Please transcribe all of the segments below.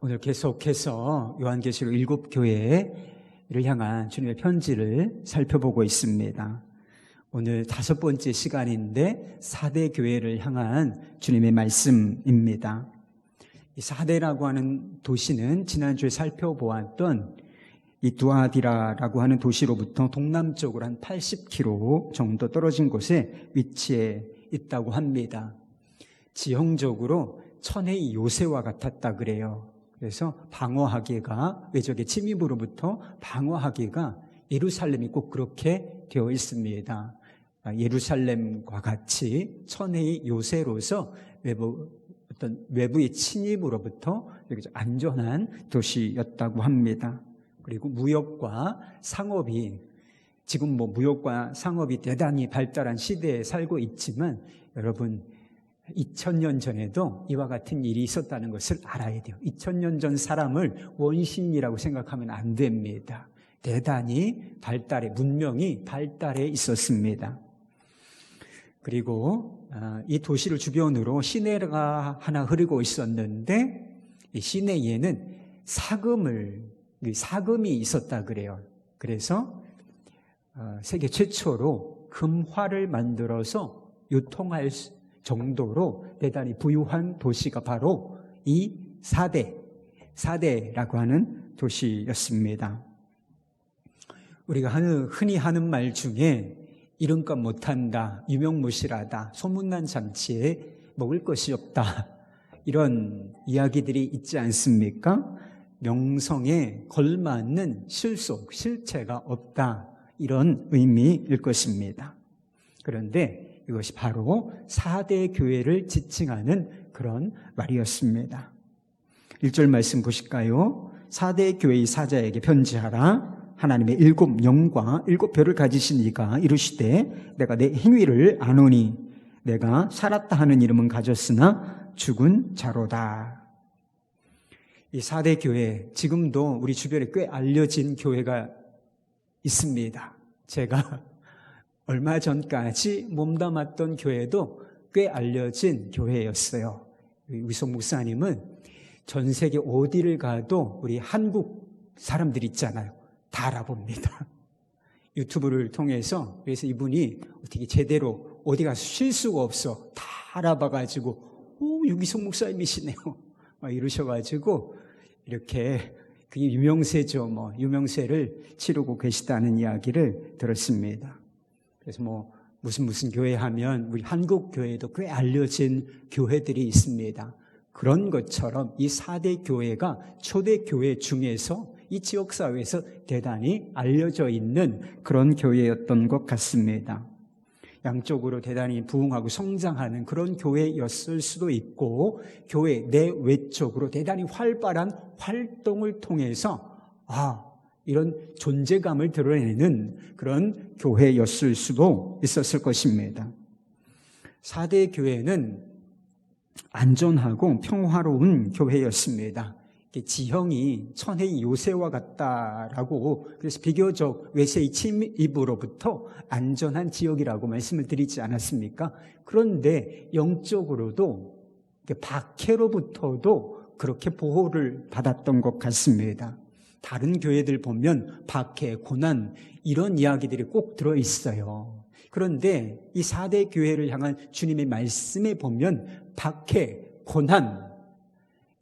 오늘 계속해서 요한계시록 7교회를 향한 주님의 편지를 살펴보고 있습니다. 오늘 5번째 시간인데 4대 교회를 향한 주님의 말씀입니다. 이 4대라고 하는 도시는 지난주에 살펴보았던 이 두아디라라고 하는 도시로부터 동남쪽으로 한 80km 정도 떨어진 곳에 위치해 있다고 합니다. 지형적으로 천혜의 요새와 같았다 그래요. 그래서 방어하기가, 외적의 침입으로부터 방어하기가 예루살렘이 꼭 그렇게 되어 있습니다. 예루살렘과 같이 천혜의 요새로서 외부의 침입으로부터 안전한 도시였다고 합니다. 그리고 무역과 상업이, 지금 무역과 상업이 대단히 발달한 시대에 살고 있지만 여러분 2000년 전에도 이와 같은 일이 있었다는 것을 알아야 돼요. 2000년 전 사람을 원신이라고 생각하면 안 됩니다. 대단히 문명이 발달해 있었습니다. 그리고 이 도시를 주변으로 시내가 하나 흐르고 있었는데 이 시내에는 사금이 있었다 그래요. 그래서 세계 최초로 금화를 만들어서 유통할 정도로 대단히 부유한 도시가 바로 이 사대라고 하는 도시였습니다. 우리가 흔히 하는 말 중에 이름값 못한다, 유명무실하다, 소문난 잔치에 먹을 것이 없다, 이런 이야기들이 있지 않습니까? 명성에 걸맞는 실체가 없다, 이런 의미일 것입니다. 그런데 이것이 바로 4대 교회를 지칭하는 그런 말이었습니다. 1절 말씀 보실까요? 4대 교회의 사자에게 편지하라. 하나님의 7영과 7별을 가지신 이가 이르시되 내가 내 행위를 아노니 내가 살았다 하는 이름은 가졌으나 죽은 자로다. 이 4대 교회, 지금도 우리 주변에 꽤 알려진 교회가 있습니다. 제가 얼마 전까지 몸담았던 교회도 꽤 알려진 교회였어요. 위성 목사님은 전 세계 어디를 가도 우리 한국 사람들 있잖아요. 다 알아봅니다. 유튜브를 통해서. 그래서 이분이 어떻게 제대로 어디 가서 쉴 수가 없어. 다 알아봐가지고 위성 목사님이시네요. 막 이러셔가지고 이렇게 그게 유명세죠. 유명세를 치르고 계시다는 이야기를 들었습니다. 그래서 무슨 교회 하면 우리 한국 교회도 꽤 알려진 교회들이 있습니다. 그런 것처럼 이 4대 교회가 초대 교회 중에서 이 지역사회에서 대단히 알려져 있는 그런 교회였던 것 같습니다. 양쪽으로 대단히 부흥하고 성장하는 그런 교회였을 수도 있고, 교회 내외적으로 대단히 활발한 활동을 통해서 이런 존재감을 드러내는 그런 교회였을 수도 있었을 것입니다. 4대 교회는 안전하고 평화로운 교회였습니다. 지형이 천혜의 요새와 같다라고, 그래서 비교적 외세의 침입으로부터 안전한 지역이라고 말씀을 드리지 않았습니까? 그런데 영적으로도 박해로부터도 그렇게 보호를 받았던 것 같습니다. 다른 교회들 보면 박해, 고난 이런 이야기들이 꼭 들어있어요. 그런데 이 4대 교회를 향한 주님의 말씀에 보면 박해, 고난,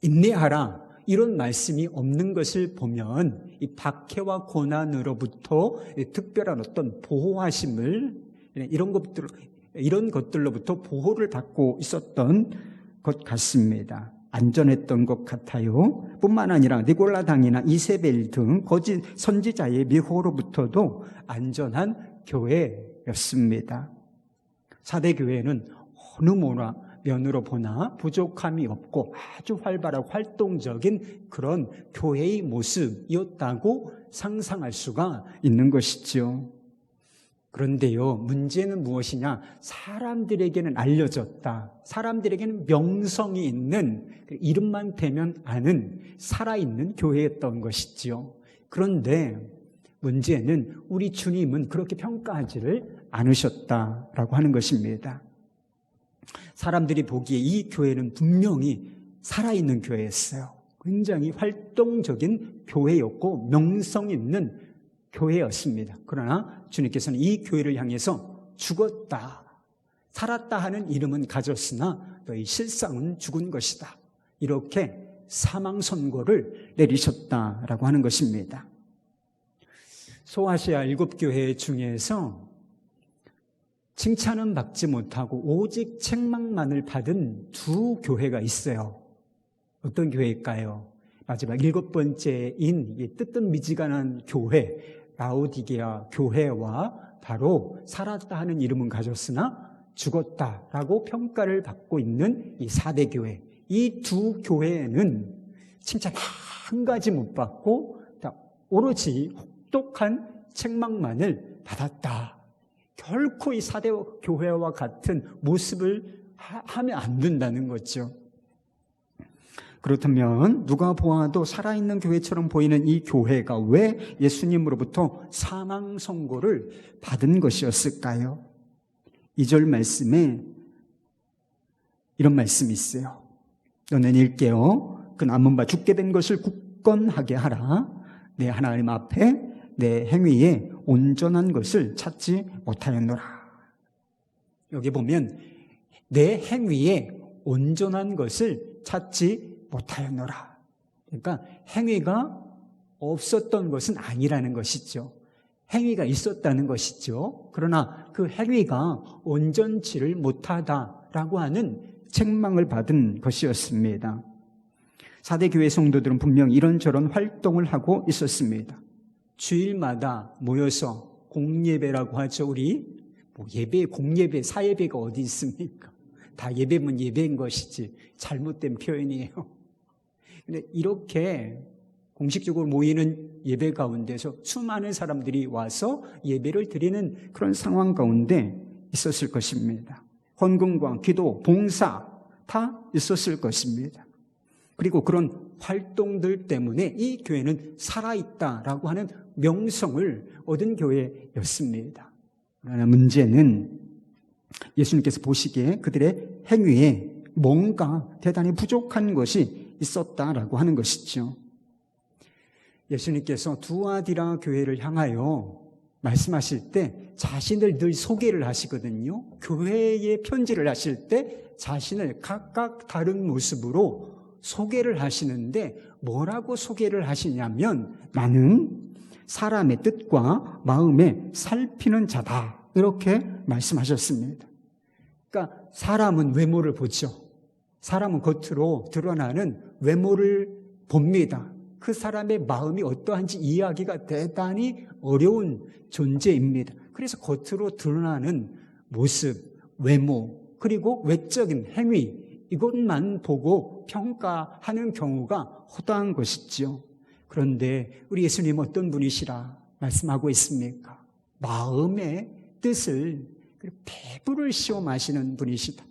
인내하라 이런 말씀이 없는 것을 보면 이 박해와 고난으로부터 특별한 어떤 보호하심을 이런 것들로부터 보호를 받고 있었던 것 같습니다. 안전했던 것 같아요. 뿐만 아니라 니골라당이나 이세벨 등 거짓 선지자의 미호로부터도 안전한 교회였습니다. 4대 교회는 어느 면으로 보나 부족함이 없고 아주 활발하고 활동적인 그런 교회의 모습이었다고 상상할 수가 있는 것이죠. 그런데요, 문제는 무엇이냐? 사람들에게는 알려졌다. 사람들에게는 명성이 있는, 이름만 대면 아는 살아있는 교회였던 것이죠. 그런데 문제는 우리 주님은 그렇게 평가하지를 않으셨다라고 하는 것입니다. 사람들이 보기에 이 교회는 분명히 살아있는 교회였어요. 굉장히 활동적인 교회였고 명성 있는 교회였습니다. 그러나 주님께서는 이 교회를 향해서 죽었다, 살았다 하는 이름은 가졌으나 너희 실상은 죽은 것이다, 이렇게 사망 선고를 내리셨다라고 하는 것입니다. 소아시아 7교회 중에서 칭찬은 받지 못하고 오직 책망만을 받은 2교회가 있어요. 어떤 교회일까요? 마지막 7번째인 이 뜨뜻미지근한 교회, 라오디게아 교회와 바로 살았다 하는 이름은 가졌으나 죽었다라고 평가를 받고 있는 이 4대 교회, 이 2 교회는 칭찬 한 가지 못 받고 오로지 혹독한 책망만을 받았다. 결코 이 4대 교회와 같은 모습을 하면 안 된다는 거죠. 그렇다면 누가 보아도 살아있는 교회처럼 보이는 이 교회가 왜 예수님으로부터 사망 선고를 받은 것이었을까요? 2절 말씀에 이런 말씀이 있어요. 너는 읽게요. 그 남은 바 죽게 된 것을 굳건하게 하라. 내 하나님 앞에 내 행위에 온전한 것을 찾지 못하였노라. 여기 보면 내 행위에 온전한 것을 찾지 못하였노라. 그러니까 행위가 없었던 것은 아니라는 것이죠. 행위가 있었다는 것이죠. 그러나 그 행위가 온전치를 못하다라고 하는 책망을 받은 것이었습니다. 4대 교회 성도들은 분명 이런저런 활동을 하고 있었습니다. 주일마다 모여서 공예배라고 하죠. 우리 예배, 공예배, 사예배가 어디 있습니까? 다 예배면 예배인 것이지 잘못된 표현이에요. 근데 이렇게 공식적으로 모이는 예배 가운데서 수많은 사람들이 와서 예배를 드리는 그런 상황 가운데 있었을 것입니다. 헌금과 기도, 봉사 다 있었을 것입니다. 그리고 그런 활동들 때문에 이 교회는 살아있다라고 하는 명성을 얻은 교회였습니다. 그러나 문제는 예수님께서 보시기에 그들의 행위에 뭔가 대단히 부족한 것이 있었다라고 하는 것이죠. 예수님께서 두아디라 교회를 향하여 말씀하실 때 자신을 늘 소개를 하시거든요. 교회에 편지를 하실 때 자신을 각각 다른 모습으로 소개를 하시는데 뭐라고 소개를 하시냐면 나는 사람의 뜻과 마음에 살피는 자다, 이렇게 말씀하셨습니다. 그러니까 사람은 외모를 보죠. 사람은 겉으로 드러나는 외모를 봅니다. 그 사람의 마음이 어떠한지 이해하기가 대단히 어려운 존재입니다. 그래서 겉으로 드러나는 모습, 외모, 그리고 외적인 행위, 이것만 보고 평가하는 경우가 허다한 것이죠. 그런데 우리 예수님은 어떤 분이시라 말씀하고 있습니까? 마음의 뜻을, 배부를 시험하시는 분이시다.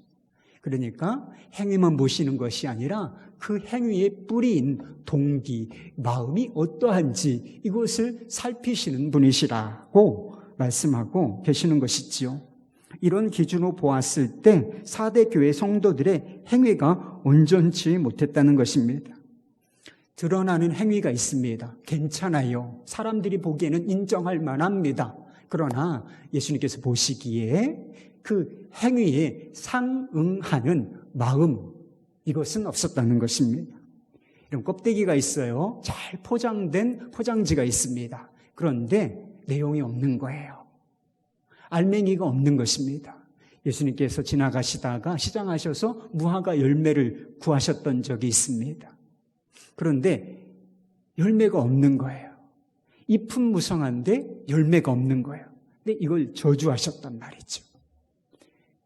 그러니까 행위만 보시는 것이 아니라 그 행위의 뿌리인 동기, 마음이 어떠한지 이것을 살피시는 분이시라고 말씀하고 계시는 것이지요. 이런 기준으로 보았을 때 4대 교회 성도들의 행위가 온전치 못했다는 것입니다. 드러나는 행위가 있습니다. 괜찮아요. 사람들이 보기에는 인정할 만합니다. 그러나 예수님께서 보시기에 그 행위에 상응하는 마음, 이것은 없었다는 것입니다. 이런 껍데기가 있어요. 잘 포장된 포장지가 있습니다. 그런데 내용이 없는 거예요. 알맹이가 없는 것입니다. 예수님께서 지나가시다가 시장하셔서 무화과 열매를 구하셨던 적이 있습니다. 그런데 열매가 없는 거예요. 잎은 무성한데 열매가 없는 거예요. 근데 이걸 저주하셨단 말이죠.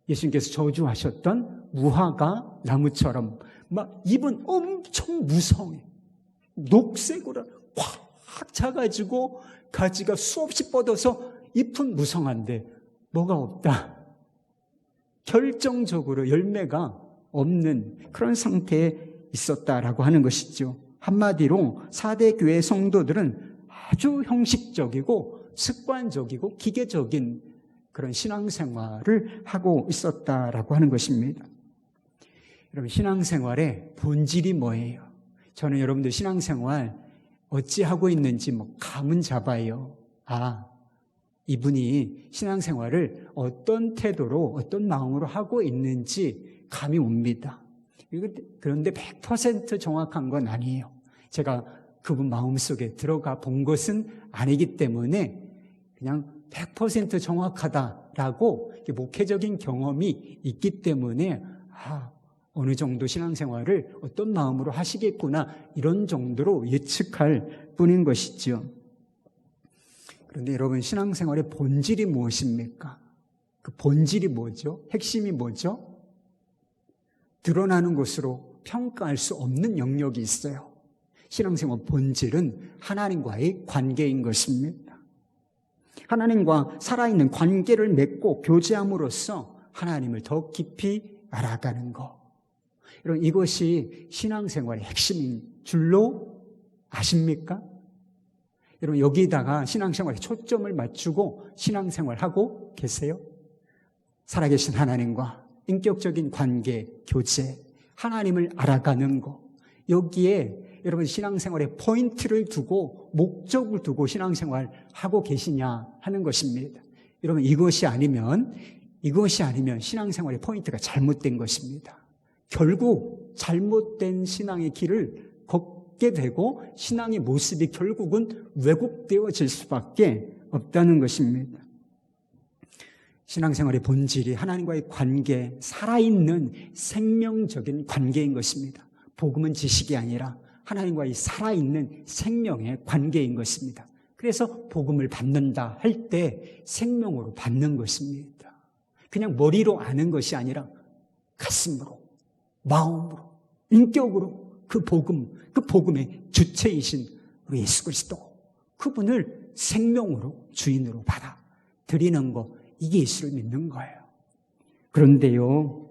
예수님께서 저주하셨던 무화과 나무처럼 막 잎은 엄청 무성해. 녹색으로 꽉 차가지고 가지가 수없이 뻗어서 잎은 무성한데 뭐가 없다. 결정적으로 열매가 없는 그런 상태에 있었다라고 하는 것이죠. 한마디로 4대 교회 성도들은 아주 형식적이고 습관적이고 기계적인 그런 신앙생활을 하고 있었다라고 하는 것입니다. 여러분, 신앙생활의 본질이 뭐예요? 저는 여러분들 신앙생활 어찌하고 있는지 감은 잡아요. 이분이 신앙생활을 어떤 태도로 어떤 마음으로 하고 있는지 감이 옵니다. 그런데 100% 정확한 건 아니에요. 제가 그분 마음속에 들어가 본 것은 아니기 때문에 그냥 100% 정확하다라고 목회적인 경험이 있기 때문에 어느 정도 신앙생활을 어떤 마음으로 하시겠구나 이런 정도로 예측할 뿐인 것이죠. 그런데 여러분, 신앙생활의 본질이 무엇입니까? 그 본질이 뭐죠? 핵심이 뭐죠? 드러나는 것으로 평가할 수 없는 영역이 있어요. 신앙생활 본질은 하나님과의 관계인 것입니다. 하나님과 살아있는 관계를 맺고 교제함으로써 하나님을 더 깊이 알아가는 것. 여러분, 이것이 신앙생활의 핵심인 줄로 아십니까? 여러분, 여기다가 신앙생활에 초점을 맞추고 신앙생활하고 계세요? 살아계신 하나님과 인격적인 관계, 교제, 하나님을 알아가는 것, 여기에 여러분 신앙생활에 포인트를 두고 목적을 두고 신앙생활하고 계시냐 하는 것입니다. 여러분, 이것이 아니면 신앙생활의 포인트가 잘못된 것입니다. 결국 잘못된 신앙의 길을 걷게 되고 신앙의 모습이 결국은 왜곡되어질 수밖에 없다는 것입니다. 신앙생활의 본질이 하나님과의 관계, 살아있는 생명적인 관계인 것입니다. 복음은 지식이 아니라 하나님과의 살아있는 생명의 관계인 것입니다. 그래서 복음을 받는다 할 때 생명으로 받는 것입니다. 그냥 머리로 아는 것이 아니라 가슴으로, 마음으로, 인격으로 그 복음의 주체이신 우리 예수 그리스도, 그분을 생명으로 주인으로 받아들이는 것, 이게 예수를 믿는 거예요. 그런데요,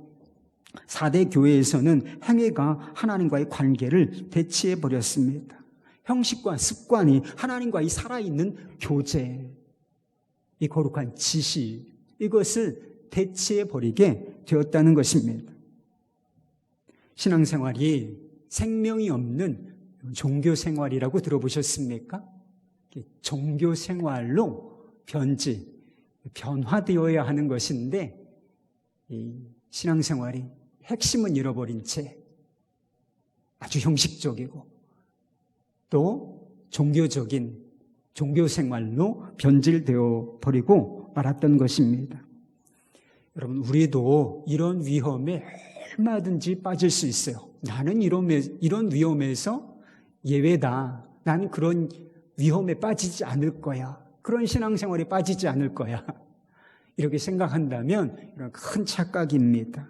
4대 교회에서는 행위가 하나님과의 관계를 대치해버렸습니다. 형식과 습관이 하나님과의 살아있는 교제, 이 거룩한 지시, 이것을 대치해버리게 되었다는 것입니다. 신앙생활이 생명이 없는 종교생활이라고 들어보셨습니까? 종교생활로 변화되어야 하는 것인데, 이 신앙생활이 핵심은 잃어버린 채 아주 형식적이고 또 종교적인 종교생활로 변질되어 버리고 말았던 것입니다. 여러분, 우리도 이런 위험에 얼마든지 빠질 수 있어요. 나는 이런 위험에서 예외다. 나는 그런 위험에 빠지지 않을 거야. 그런 신앙생활에 빠지지 않을 거야. 이렇게 생각한다면 이런 큰 착각입니다.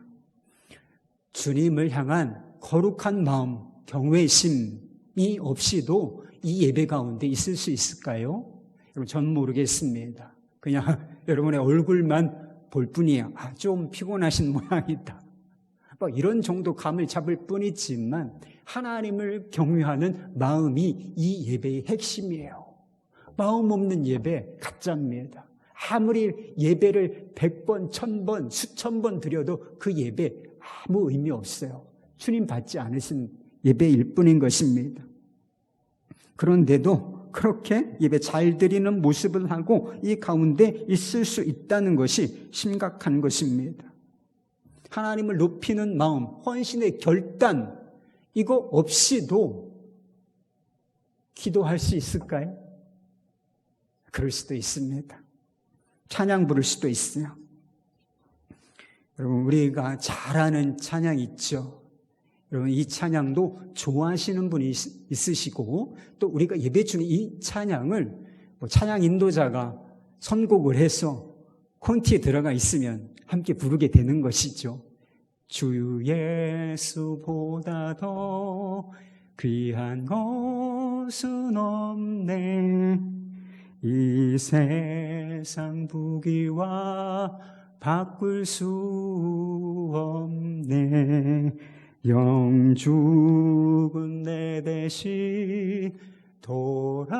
주님을 향한 거룩한 마음, 경외심이 없이도 이 예배 가운데 있을 수 있을까요? 여러분, 전 모르겠습니다. 그냥 여러분의 얼굴만 볼 뿐이에요. 좀 피곤하신 모양이다. 이런 정도 감을 잡을 뿐이지만 하나님을 경외하는 마음이 이 예배의 핵심이에요. 마음 없는 예배 가짜입니다. 아무리 예배를 100번, 1000번, 수천 번 드려도 그 예배 아무 의미 없어요. 주님 받지 않으신 예배일 뿐인 것입니다. 그런데도 그렇게 예배 잘 드리는 모습을 하고 이 가운데 있을 수 있다는 것이 심각한 것입니다. 하나님을 높이는 마음, 헌신의 결단, 이거 없이도 기도할 수 있을까요? 그럴 수도 있습니다. 찬양 부를 수도 있어요. 여러분, 우리가 잘 아는 찬양 있죠? 여러분, 이 찬양도 좋아하시는 분이 있으시고, 또 우리가 예배 중에 이 찬양을 찬양 인도자가 선곡을 해서 콘티에 들어가 있으면 함께 부르게 되는 것이죠. 주 예수보다 더 귀한 것은 없네. 이 세상 부귀와 바꿀 수 없네. 영죽은 내 대신 돌아가신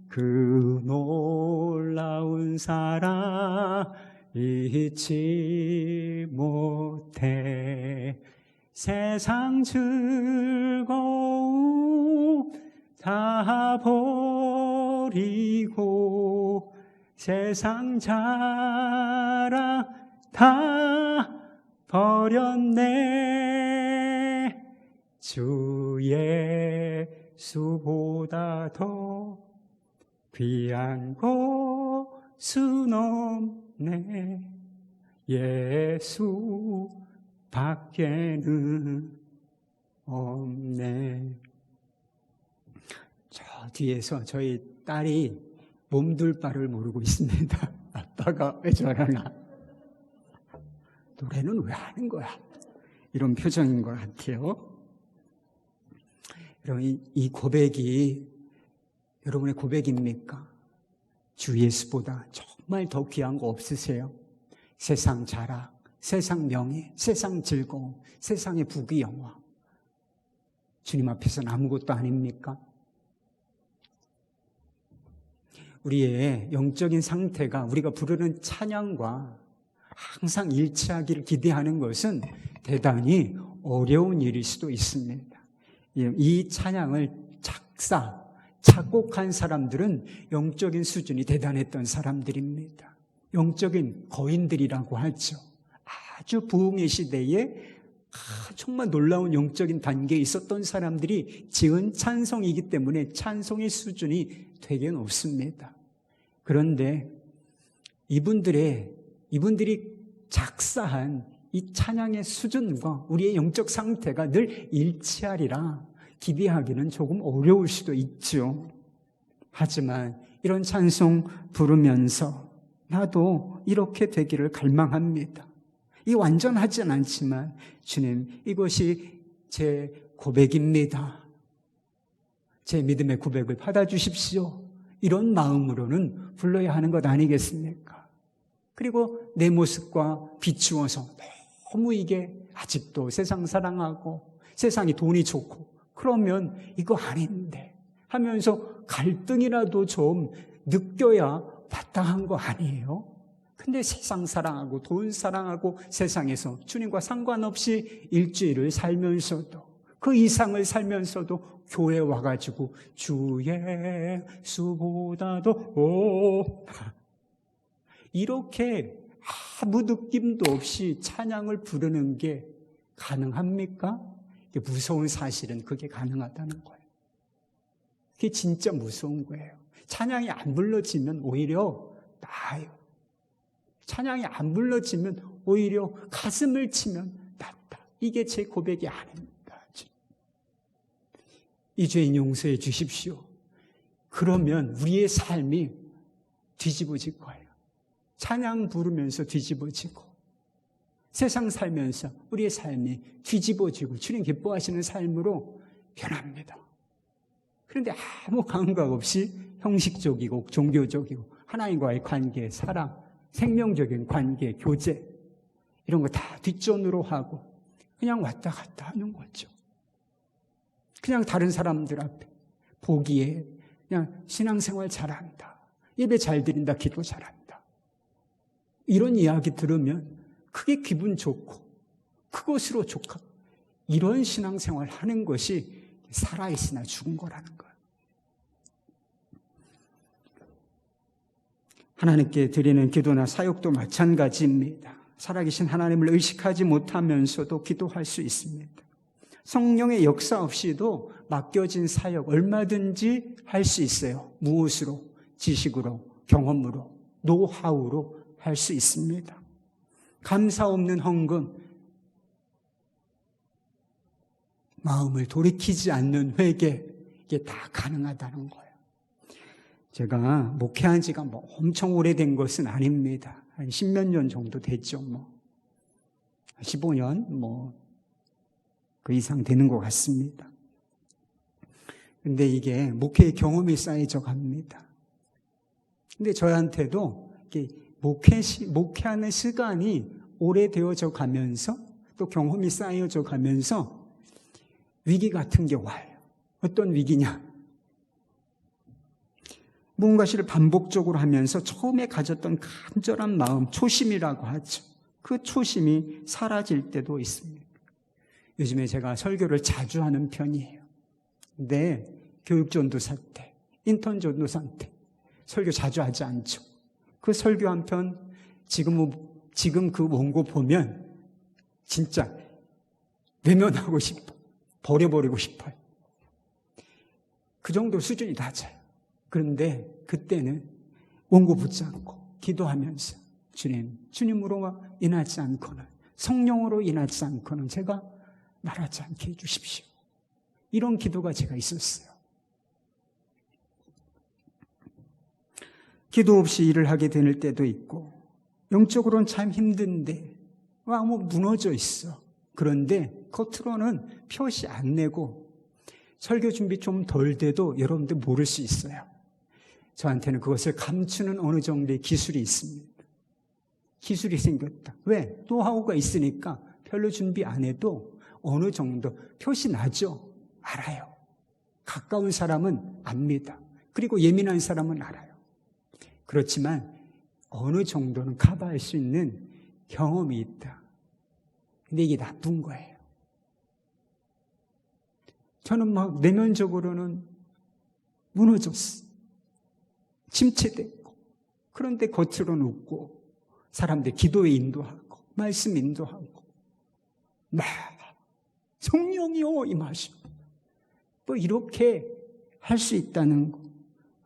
그 놀라운 사랑 잊지 못해. 세상 즐거움 다 버리고 세상 자랑 다 버렸네. 주 예수보다 더 귀한 것은 없네. 예수 밖에는 없네. 저 뒤에서 저희 딸이 몸둘 바를 모르고 있습니다. 아빠가 왜 저러나? 노래는 왜 하는 거야? 이런 표정인 것 같아요. 여러분, 이 고백이 여러분의 고백입니까? 주 예수보다 정말 더 귀한 거 없으세요? 세상 자랑, 세상 명예, 세상 즐거움, 세상의 부귀 영화. 주님 앞에서는 아무것도 아닙니까? 우리의 영적인 상태가 우리가 부르는 찬양과 항상 일치하기를 기대하는 것은 대단히 어려운 일일 수도 있습니다. 이 찬양을 작곡한 사람들은 영적인 수준이 대단했던 사람들입니다. 영적인 거인들이라고 하죠. 아주 부흥의 시대에 정말 놀라운 영적인 단계에 있었던 사람들이 지은 찬송이기 때문에 찬송의 수준이 되게 높습니다. 그런데 이분들이 작사한 이 찬양의 수준과 우리의 영적 상태가 늘 일치하리라 기대하기는 조금 어려울 수도 있죠. 하지만 이런 찬송 부르면서 나도 이렇게 되기를 갈망합니다. 이 완전하진 않지만 주님, 이것이 제 고백입니다. 제 믿음의 고백을 받아주십시오. 이런 마음으로는 불러야 하는 것 아니겠습니까? 그리고 내 모습과 비추어서 너무 이게 아직도 세상 사랑하고 세상이 돈이 좋고 그러면 이거 아닌데 하면서 갈등이라도 좀 느껴야 마땅한 거 아니에요? 근데 세상 사랑하고 돈 사랑하고 세상에서 주님과 상관없이 일주일을 살면서도 그 이상을 살면서도 교회 와가지고 주 예수보다도 이렇게 아무 느낌도 없이 찬양을 부르는 게 가능합니까? 무서운 사실은 그게 가능하다는 거예요. 그게 진짜 무서운 거예요. 찬양이 안 불러지면 오히려 나아요. 찬양이 안 불러지면 오히려 가슴을 치면 낫다. 이게 제 고백이 아닙니다. 이 죄인 용서해 주십시오. 그러면 우리의 삶이 뒤집어질 거예요. 찬양 부르면서 뒤집어지고 세상 살면서 우리의 삶이 뒤집어지고 주님 기뻐하시는 삶으로 변합니다. 그런데 아무 감각 없이 형식적이고 종교적이고 하나님과의 관계, 사랑, 생명적인 관계, 교제 이런 거 다 뒷전으로 하고 그냥 왔다 갔다 하는 거죠. 그냥 다른 사람들 앞에 보기에 그냥 신앙생활 잘한다, 예배 잘 드린다, 기도 잘한다 이런 이야기 들으면 그게 기분 좋고 그것으로 족하고 이런 신앙생활 하는 것이 살아있으나 죽은 거라는 거예요. 하나님께 드리는 기도나 사역도 마찬가지입니다. 살아계신 하나님을 의식하지 못하면서도 기도할 수 있습니다. 성령의 역사 없이도 맡겨진 사역 얼마든지 할 수 있어요. 무엇으로? 지식으로, 경험으로, 노하우로 할 수 있습니다. 감사 없는 헌금, 마음을 돌이키지 않는 회개, 이게 다 가능하다는 거예요. 제가 목회한 지가 엄청 오래된 것은 아닙니다. 한 10몇 년 정도 됐죠. 15년, 그 이상 되는 것 같습니다. 근데 이게 목회의 경험이 쌓여져 갑니다. 근데 저한테도 이렇게 목회하는 시간이 오래되어져 가면서 또 경험이 쌓여져 가면서 위기 같은 게 와요. 어떤 위기냐? 무언가를 반복적으로 하면서 처음에 가졌던 간절한 마음, 초심이라고 하죠. 그 초심이 사라질 때도 있습니다. 요즘에 제가 설교를 자주 하는 편이에요. 근데 교육전도사 때, 인턴 전도사 때 설교 자주 하지 않죠. 그 설교 한 편 지금 그 원고 보면 진짜 외면하고 싶어. 버려버리고 싶어요. 그 정도 수준이 낮아요. 그런데 그때는 원고 붙잡고 기도하면서 주님으로 인하지 않고는, 성령으로 인하지 않고는 제가 말하지 않게 해주십시오. 이런 기도가 제가 있었어요. 기도 없이 일을 하게 될 때도 있고, 영적으로는 참 힘든데 무너져 있어. 그런데 겉으로는 표시 안 내고 설교 준비 좀 덜 돼도 여러분들 모를 수 있어요. 저한테는 그것을 감추는 어느 정도의 기술이 있습니다. 기술이 생겼다. 왜? 노하우가 있으니까 별로 준비 안 해도 어느 정도 표시 나죠? 알아요. 가까운 사람은 압니다. 그리고 예민한 사람은 알아요. 그렇지만 어느 정도는 커버할 수 있는 경험이 있다. 근데 이게 나쁜 거예요. 저는 내면적으로는 무너졌어. 침체됐고, 그런데 겉으로는 웃고, 사람들 기도에 인도하고, 말씀 인도하고, 성령이요 임하시고, 이렇게 할 수 있다는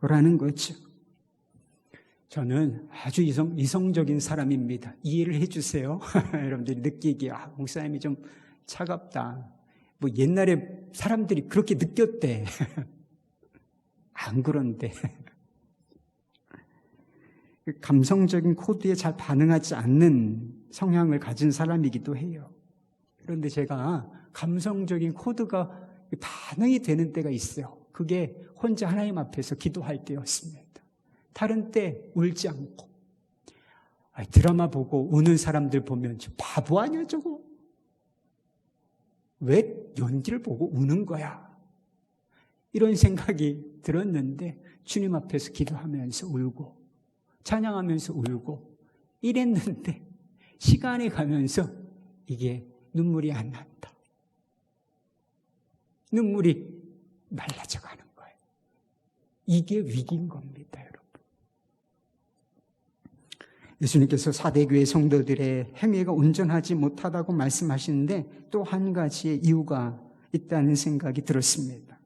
거라는 거죠. 저는 아주 이성적인 사람입니다. 이해를 해주세요. 여러분들이 느끼기에 목사님이 좀 차갑다. 옛날에 사람들이 그렇게 느꼈대. 안 그런데. 감성적인 코드에 잘 반응하지 않는 성향을 가진 사람이기도 해요. 그런데 제가 감성적인 코드가 반응이 되는 때가 있어요. 그게 혼자 하나님 앞에서 기도할 때였습니다. 다른 때 울지 않고. 드라마 보고 우는 사람들 보면 저 바보 아니야 저거? 왜 연기를 보고 우는 거야? 이런 생각이 들었는데 주님 앞에서 기도하면서 울고 찬양하면서 울고 이랬는데 시간이 가면서 이게 눈물이 안 난다. 눈물이 말라져 가는 거예요. 이게 위기인 겁니다, 여러분. 예수님께서 4대 교회 성도들의 행위가 온전하지 못하다고 말씀하시는데 또 한 가지의 이유가 있다는 생각이 들었습니다.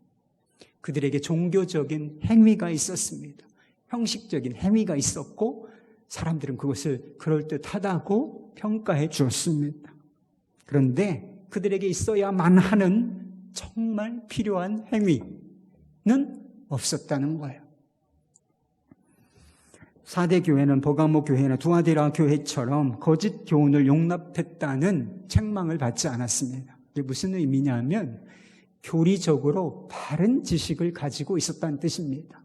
그들에게 종교적인 행위가 있었습니다. 형식적인 행위가 있었고 사람들은 그것을 그럴듯하다고 평가해 주었습니다. 그런데 그들에게 있어야만 하는 정말 필요한 행위는 없었다는 거예요. 4대 교회는 버가모 교회나 두아디라 교회처럼 거짓 교훈을 용납했다는 책망을 받지 않았습니다. 이게 무슨 의미냐면 교리적으로 바른 지식을 가지고 있었다는 뜻입니다.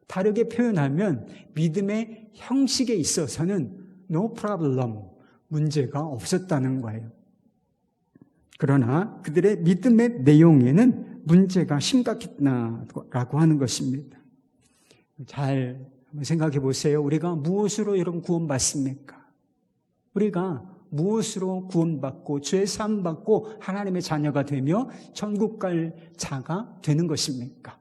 다르게 표현하면 믿음의 형식에 있어서는 no problem, 문제가 없었다는 거예요. 그러나 그들의 믿음의 내용에는 문제가 심각했다라고 하는 것입니다. 잘 생각해 보세요. 우리가 무엇으로 여러분 구원받습니까? 우리가 무엇으로 구원받고 죄 사함 받고 하나님의 자녀가 되며 천국 갈 자가 되는 것입니까?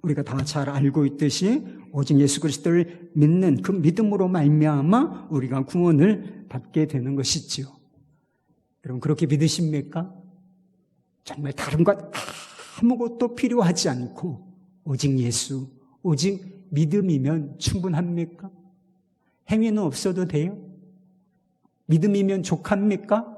우리가 다 잘 알고 있듯이 오직 예수 그리스도를 믿는 그 믿음으로 말미암아 우리가 구원을 받게 되는 것이지요. 여러분 그렇게 믿으십니까? 정말 다른 것 아무것도 필요하지 않고 오직 예수, 오직 믿음이면 충분합니까? 행위는 없어도 돼요? 믿음이면 족합니까?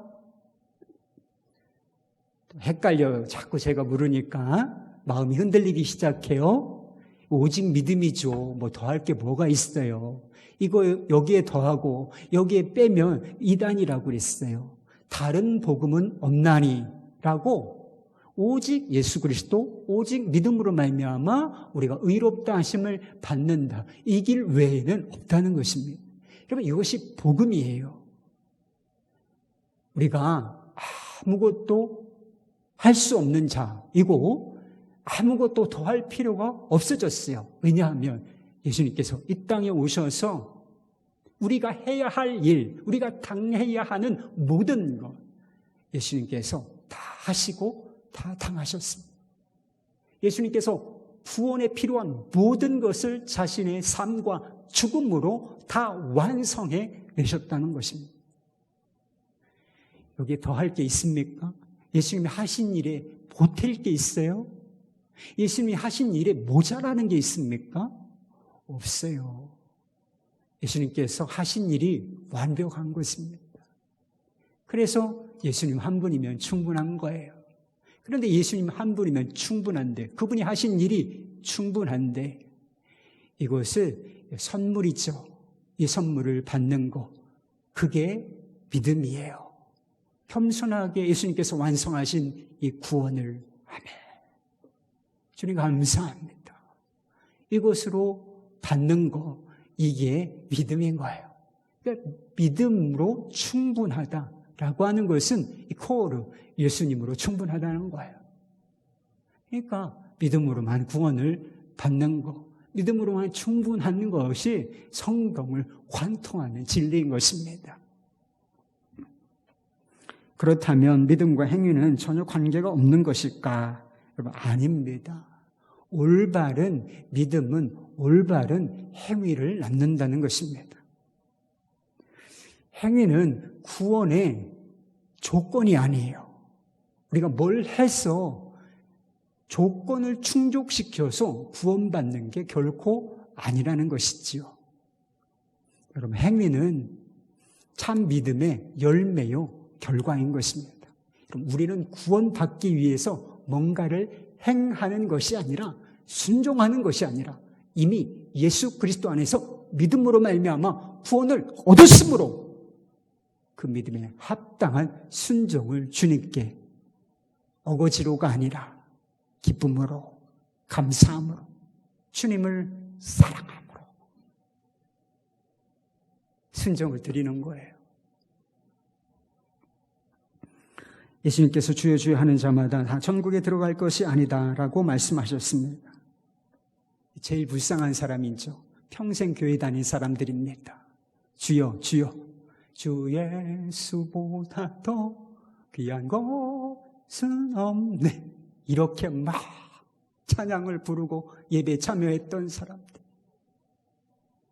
헷갈려요. 자꾸 제가 물으니까 마음이 흔들리기 시작해요. 오직 믿음이죠. 더할 게 뭐가 있어요. 이거 여기에 더하고 여기에 빼면 이단이라고 그랬어요. 다른 복음은 없나니 라고 오직 예수 그리스도, 오직 믿음으로 말미암아 우리가 의롭다 하심을 받는다. 이 길 외에는 없다는 것입니다. 여러분 이것이 복음이에요. 우리가 아무것도 할 수 없는 자이고 아무것도 더 할 필요가 없어졌어요. 왜냐하면 예수님께서 이 땅에 오셔서 우리가 해야 할 일, 우리가 당해야 하는 모든 것, 예수님께서 다 하시고 다 당하셨습니다. 예수님께서 구원에 필요한 모든 것을 자신의 삶과 죽음으로 다 완성해 내셨다는 것입니다. 여기에 더할 게 있습니까? 예수님이 하신 일에 보탤 게 있어요? 예수님이 하신 일에 모자라는 게 있습니까? 없어요. 예수님께서 하신 일이 완벽한 것입니다. 그래서 예수님 한 분이면 충분한 거예요. 그런데 예수님 한 분이면 충분한데, 그분이 하신 일이 충분한데, 이것을 선물이죠. 이 선물을 받는 것, 그게 믿음이에요. 겸손하게 예수님께서 완성하신 이 구원을, 아멘. 주님 감사합니다. 이것으로 받는 거, 이게 믿음인 거예요. 그러니까 믿음으로 충분하다라고 하는 것은 이 코어로 예수님으로 충분하다는 거예요. 그러니까 믿음으로만 구원을 받는 거, 믿음으로만 충분한 것이 성경을 관통하는 진리인 것입니다. 그렇다면 믿음과 행위는 전혀 관계가 없는 것일까? 여러분, 아닙니다. 올바른 믿음은 올바른 행위를 낳는다는 것입니다. 행위는 구원의 조건이 아니에요. 우리가 뭘 해서 조건을 충족시켜서 구원받는 게 결코 아니라는 것이지요. 여러분, 행위는 참 믿음의 열매요, 결과인 것입니다. 그럼 우리는 구원받기 위해서 뭔가를 행하는 것이 아니라, 순종하는 것이 아니라 이미 예수 그리스도 안에서 믿음으로 말미암아 구원을 얻었으므로 그 믿음에 합당한 순종을 주님께 어거지로가 아니라 기쁨으로, 감사함으로, 주님을 사랑함으로 순종을 드리는 거예요. 예수님께서 주여 주여 하는 자마다 다 천국에 들어갈 것이 아니다라고 말씀하셨습니다. 제일 불쌍한 사람이죠. 평생 교회 다닌 사람들입니다. 주여 주여, 주 예수보다 더 귀한 것은 없네, 이렇게 막 찬양을 부르고 예배 참여했던 사람들.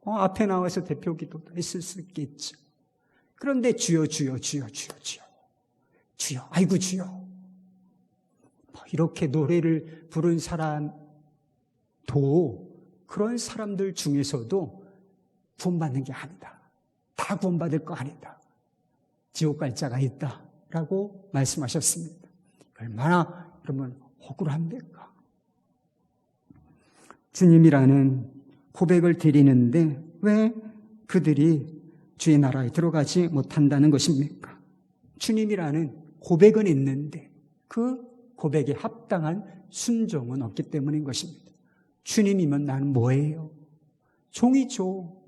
앞에 나와서 대표기도도 했을 수 있겠죠. 그런데 주여 주여 주여 주여 주여 주여, 아이고 주여, 이렇게 노래를 부른 사람도, 그런 사람들 중에서도 구원받는 게 아니다, 다 구원받을 거 아니다, 지옥 갈 자가 있다라고 말씀하셨습니다. 얼마나 여러분 억울합니까? 주님이라는 고백을 드리는데 왜 그들이 주의 나라에 들어가지 못한다는 것입니까? 주님이라는 고백은 있는데 그 고백에 합당한 순종은 없기 때문인 것입니다. 주님이면 나는 뭐예요? 종이죠.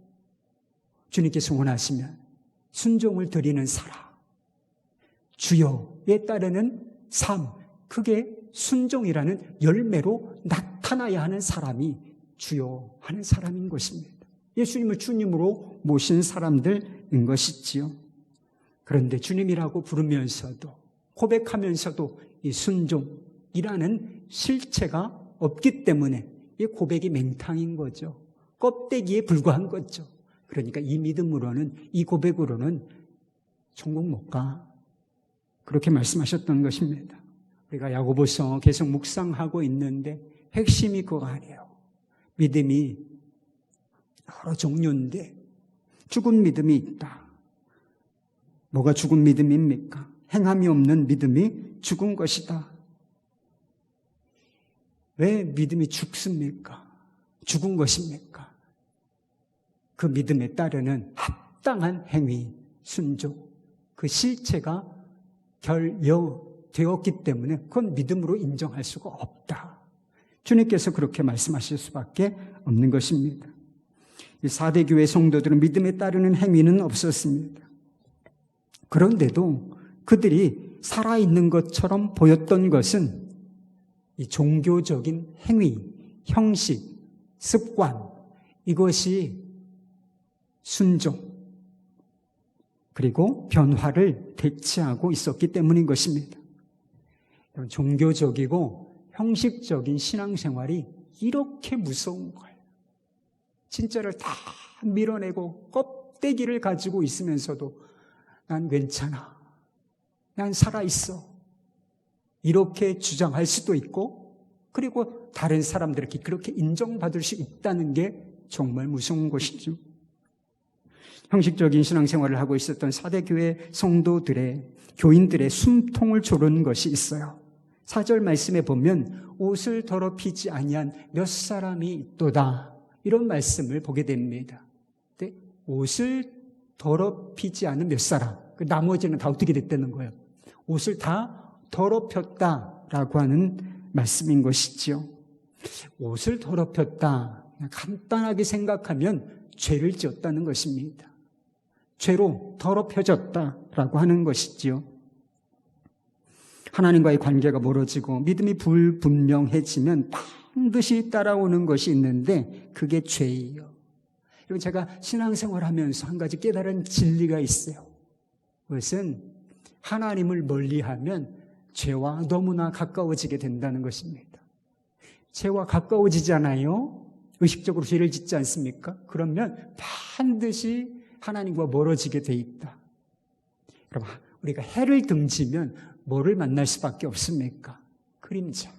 주님께서 원하시면 순종을 드리는 사람, 주여에 따르는 삶, 그게 순종이라는 열매로 나타나야 하는 사람이 주여 하는 사람인 것입니다. 예수님을 주님으로 모신 사람들인 것이지요. 그런데 주님이라고 부르면서도, 고백하면서도 이 순종이라는 실체가 없기 때문에 이 고백이 맹탕인 거죠. 껍데기에 불과한 거죠. 그러니까 이 믿음으로는, 이 고백으로는 천국 못 가, 그렇게 말씀하셨던 것입니다. 우리가 야고보서 계속 묵상하고 있는데 핵심이 그거 아니에요. 믿음이 여러 종류인데 죽은 믿음이 있다. 뭐가 죽은 믿음입니까? 행함이 없는 믿음이 죽은 것이다. 왜 믿음이 죽습니까? 죽은 것입니까? 그 믿음에 따르는 합당한 행위, 순종, 그 실체가 결여되었기 때문에 그건 믿음으로 인정할 수가 없다. 주님께서 그렇게 말씀하실 수밖에 없는 것입니다. 이 4대 교회 성도들은 믿음에 따르는 행위는 없었습니다. 그런데도 그들이 살아있는 것처럼 보였던 것은 이 종교적인 행위, 형식, 습관, 이것이 순종, 그리고 변화를 대치하고 있었기 때문인 것입니다. 종교적이고 형식적인 신앙생활이 이렇게 무서운 거예요. 진짜를 다 밀어내고 껍데기를 가지고 있으면서도 난 괜찮아, 난 살아있어, 이렇게 주장할 수도 있고, 그리고 다른 사람들에게 그렇게 인정받을 수 있다는 게 정말 무서운 것이죠. 형식적인 신앙생활을 하고 있었던 사대교회 성도들의, 교인들의 숨통을 조르는 것이 있어요. 4절 말씀에 보면 옷을 더럽히지 아니한 몇 사람이 있도다, 이런 말씀을 보게 됩니다. 근데 옷을 더럽히지 않은 몇 사람, 나머지는 다 어떻게 됐다는 거예요? 옷을 다 더럽혔다라고 하는 말씀인 것이지요. 옷을 더럽혔다, 간단하게 생각하면 죄를 지었다는 것입니다. 죄로 더럽혀졌다라고 하는 것이지요. 하나님과의 관계가 멀어지고 믿음이 불분명해지면 반드시 따라오는 것이 있는데 그게 죄예요. 그리고 제가 신앙생활 하면서 한 가지 깨달은 진리가 있어요. 그것은 하나님을 멀리하면 죄와 너무나 가까워지게 된다는 것입니다. 죄와 가까워지잖아요. 의식적으로 죄를 짓지 않습니까? 그러면 반드시 하나님과 멀어지게 돼 있다. 여러분, 우리가 해를 등지면 뭐를 만날 수밖에 없습니까? 그림자.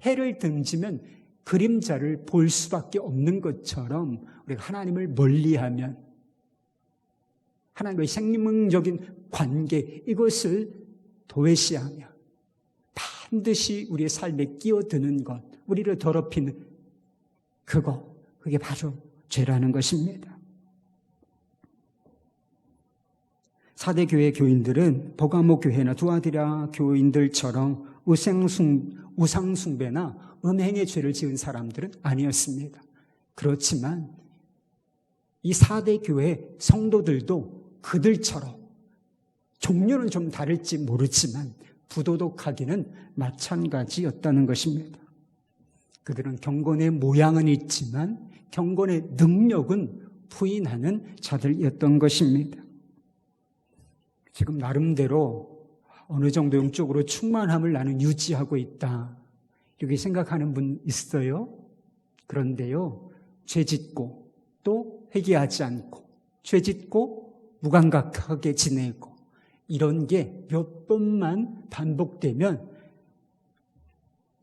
해를 등지면 그림자를 볼 수밖에 없는 것처럼 우리가 하나님을 멀리하면, 하나님과의 생명적인 관계, 이것을 도외시하며 반드시 우리의 삶에 끼어드는 것, 우리를 더럽히는 그게 바로 죄라는 것입니다. 사대교회 교인들은 버가모 교회나 두아디라 교인들처럼 우상숭배나 음행의 죄를 지은 사람들은 아니었습니다. 그렇지만 이 사대교회 성도들도 그들처럼, 종류는 좀 다를지 모르지만 부도덕하기는 마찬가지였다는 것입니다. 그들은 경건의 모양은 있지만 경건의 능력은 부인하는 자들이었던 것입니다. 지금 나름대로 어느 정도 영적으로 충만함을 나는 유지하고 있다, 이렇게 생각하는 분 있어요? 그런데요, 죄짓고 또 회개하지 않고, 죄짓고 무감각하게 지내고, 이런 게 몇 번만 반복되면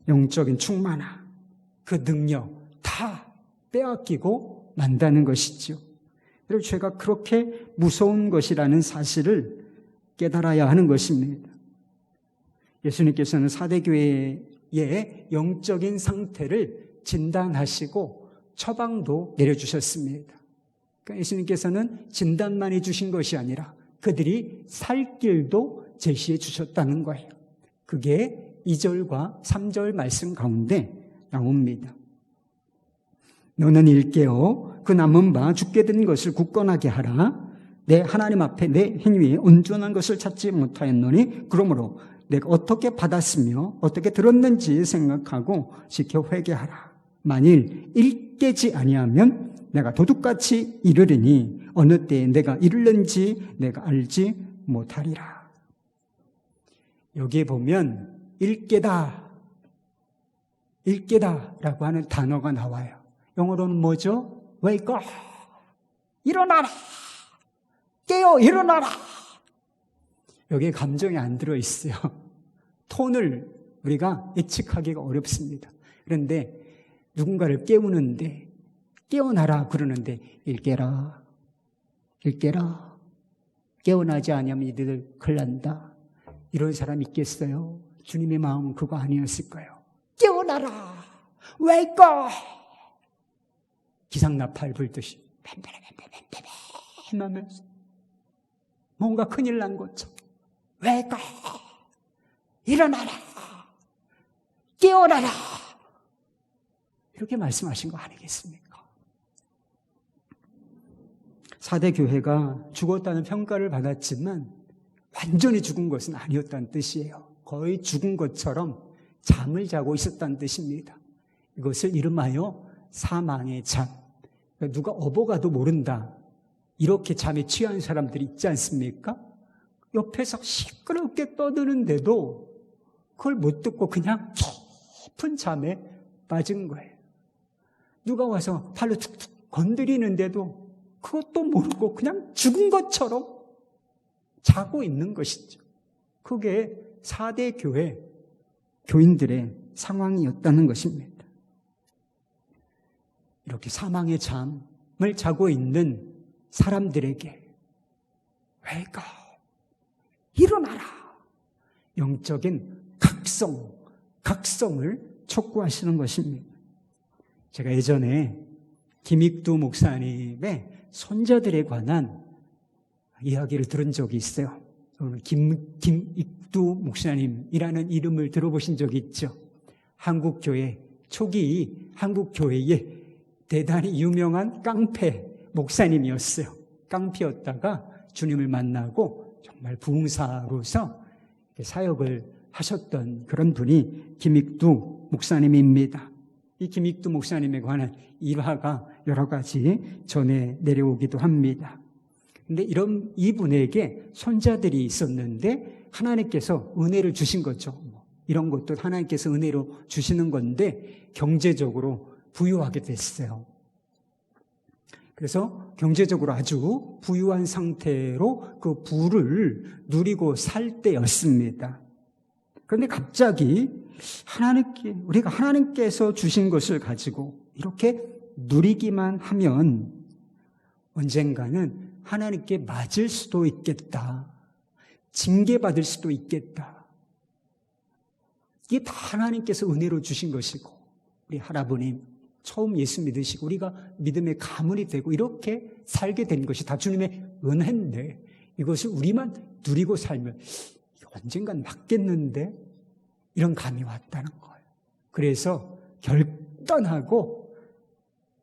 영적인 충만함, 그 능력 다 빼앗기고 만다는 것이죠. 그리고 죄가 그렇게 무서운 것이라는 사실을 깨달아야 하는 것입니다. 예수님께서는 사대교회의 영적인 상태를 진단하시고 처방도 내려주셨습니다. 그러니까 예수님께서는 진단만 해주신 것이 아니라 그들이 살 길도 제시해 주셨다는 거예요. 그게 2절과 3절 말씀 가운데 나옵니다. 너는 일깨어 그 남은 바 죽게 된 것을 굳건하게 하라. 내 하나님 앞에 내 행위에 온전한 것을 찾지 못하였노니 그러므로 내가 어떻게 받았으며 어떻게 들었는지 생각하고 지켜 회개하라. 만일 일깨지 아니하면 내가 도둑같이 이르리니 어느 때에 내가 이르는지 내가 알지 못하리라. 여기에 보면 일깨다라고 하는 단어가 나와요. 영어로는 뭐죠? Wake up. 일어나라. 깨어 일어나라. 여기에 감정이 안 들어있어요. 톤을 우리가 예측하기가 어렵습니다. 그런데 누군가를 깨우는데, 깨어나라 그러는데 일깨라, 일깨라, 깨어나지 않으면 이들 큰일 난다, 이런 사람 있겠어요? 주님의 마음은 그거 아니었을 거예요. 깨어나라, Wake up. 기상나팔 불듯이 하면서 뭔가 큰일 난 것처럼 Wake up. 일어나라, 깨어나라, 이렇게 말씀하신 거 아니겠습니까? 사대교회가 죽었다는 평가를 받았지만 완전히 죽은 것은 아니었다는 뜻이에요. 거의 죽은 것처럼 잠을 자고 있었다는 뜻입니다. 이것을 이름하여 사망의 잠. 누가 업어가도 모른다, 이렇게 잠에 취한 사람들이 있지 않습니까? 옆에서 시끄럽게 떠드는데도 그걸 못 듣고 그냥 깊은 잠에 빠진 거예요. 누가 와서 팔로 툭툭 건드리는데도 그것도 모르고 그냥 죽은 것처럼 자고 있는 것이죠. 그게 4대 교회 교인들의 상황이었다는 것입니다. 이렇게 사망의 잠을 자고 있는 사람들에게 wake up, 일어나라, 영적인 각성을 촉구하시는 것입니다. 제가 예전에 김익두 목사님의 손자들에 관한 이야기를 들은 적이 있어요. 김익두 목사님이라는 이름을 들어보신 적이 있죠. 한국교회, 초기 한국교회의 대단히 유명한 깡패 목사님이었어요. 깡패였다가 주님을 만나고 정말 부흥사로서 사역을 하셨던 그런 분이 김익두 목사님입니다. 이 김익두 목사님에 관한 일화가 여러 가지 전해 내려오기도 합니다. 근데 이분에게 손자들이 있었는데 하나님께서 은혜를 주신 거죠. 이런 것도 하나님께서 은혜로 주시는 건데 경제적으로 부유하게 됐어요. 그래서 경제적으로 아주 부유한 상태로 그 부를 누리고 살 때였습니다. 그런데 갑자기 우리가 하나님께서 주신 것을 가지고 이렇게 누리기만 하면 언젠가는 하나님께 맞을 수도 있겠다. 징계받을 수도 있겠다. 이게 다 하나님께서 은혜로 주신 것이고 우리 할아버님 처음 예수 믿으시고 우리가 믿음의 가문이 되고 이렇게 살게 된 것이 다 주님의 은혜인데 이것을 우리만 누리고 살면 언젠간 맞겠는데 이런 감이 왔다는 거예요. 그래서 결단하고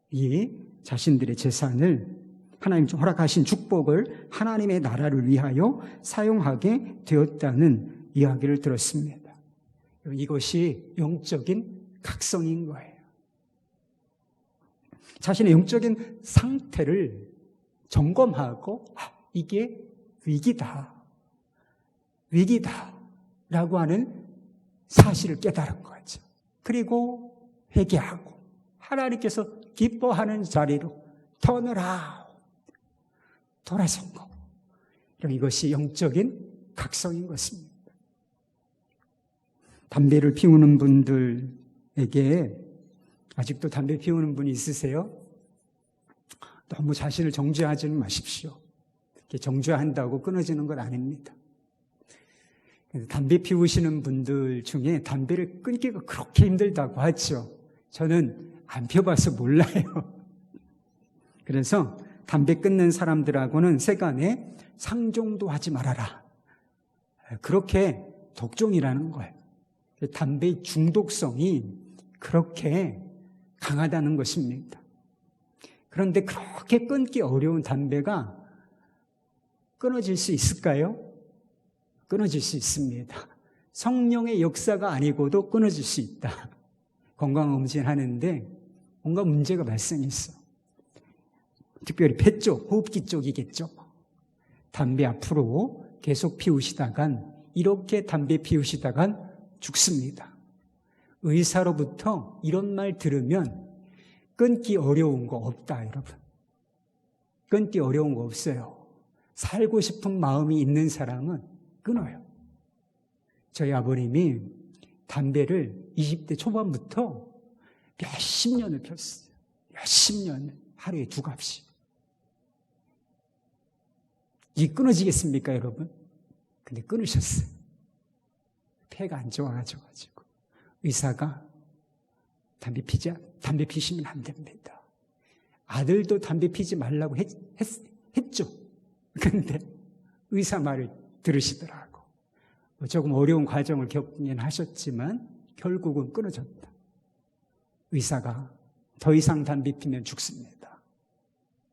이 자신들의 재산을 하나님 허락하신 축복을 하나님의 나라를 위하여 사용하게 되었다는 이야기를 들었습니다. 이것이 영적인 각성인 거예요. 자신의 영적인 상태를 점검하고 이게 위기다라고 하는 사실을 깨달은 거죠. 그리고 회개하고 하나님께서 기뻐하는 자리로 돌아선 거. 이것이 영적인 각성인 것입니다. 담배를 피우는 분들에게 아직도 담배 피우는 분이 있으세요? 너무 자신을 정죄하지는 마십시오. 정죄한다고 끊어지는 건 아닙니다. 담배 피우시는 분들 중에 담배를 끊기가 그렇게 힘들다고 하죠. 저는 안 피워봐서 몰라요. 그래서 담배 끊는 사람들하고는 세간에 상종도 하지 말아라. 그렇게 독종이라는 거예요. 담배의 중독성이 그렇게 강하다는 것입니다. 그런데 그렇게 끊기 어려운 담배가 끊어질 수 있을까요? 끊어질 수 있습니다. 성령의 역사가 아니고도 끊어질 수 있다. 건강검진하는데 뭔가 문제가 발생했어. 특별히 배 쪽, 호흡기 쪽이겠죠. 담배 앞으로 계속 피우시다간 이렇게 담배 피우시다간 죽습니다. 의사로부터 이런 말 들으면 끊기 어려운 거 없다, 여러분. 끊기 어려운 거 없어요. 살고 싶은 마음이 있는 사람은 끊어요. 저희 아버님이 담배를 20대 초반부터 몇십 년을 폈어요. 몇십 년을. 하루에 2갑씩. 이게 끊어지겠습니까, 여러분? 근데 끊으셨어요. 폐가 안 좋아가지고. 의사가 담배 피시면 안 됩니다. 아들도 담배 피지 말라고 했죠. 그런데 의사 말을 들으시더라고. 조금 어려운 과정을 겪긴 하셨지만 결국은 끊어졌다. 의사가 더 이상 담배 피면 죽습니다.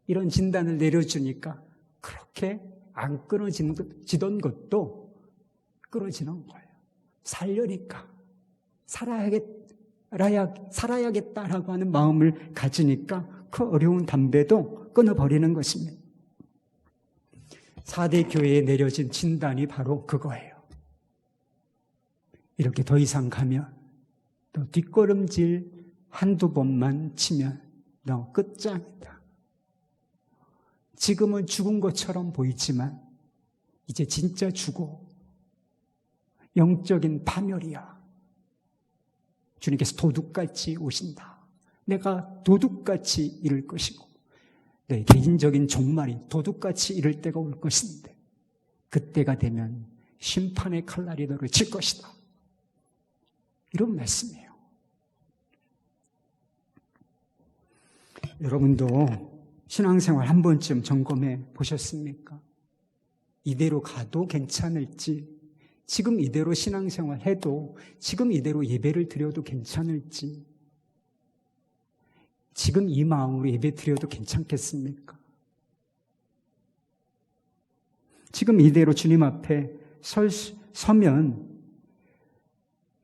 이런 진단을 내려주니까 그렇게 안 끊어지던 것도 끊어지는 거예요. 살려니까 살아야겠다라고 하는 마음을 가지니까 그 어려운 담배도 끊어버리는 것입니다. 4대 교회에 내려진 진단이 바로 그거예요. 이렇게 더 이상 가면 또 뒷걸음질 한두 번만 치면 너 끝장이다. 지금은 죽은 것처럼 보이지만 이제 진짜 죽어. 영적인 파멸이야. 주님께서 도둑같이 오신다. 내가 도둑같이 이를 것이고 내 개인적인 종말이 도둑같이 이를 때가 올 것인데 그때가 되면 심판의 칼날이 너를 칠 것이다. 이런 말씀이에요. 여러분도 신앙생활 한 번쯤 점검해 보셨습니까? 이대로 가도 괜찮을지, 지금 이대로 신앙생활 해도, 지금 이대로 예배를 드려도 괜찮을지, 지금 이 마음으로 예배 드려도 괜찮겠습니까? 지금 이대로 주님 앞에 서면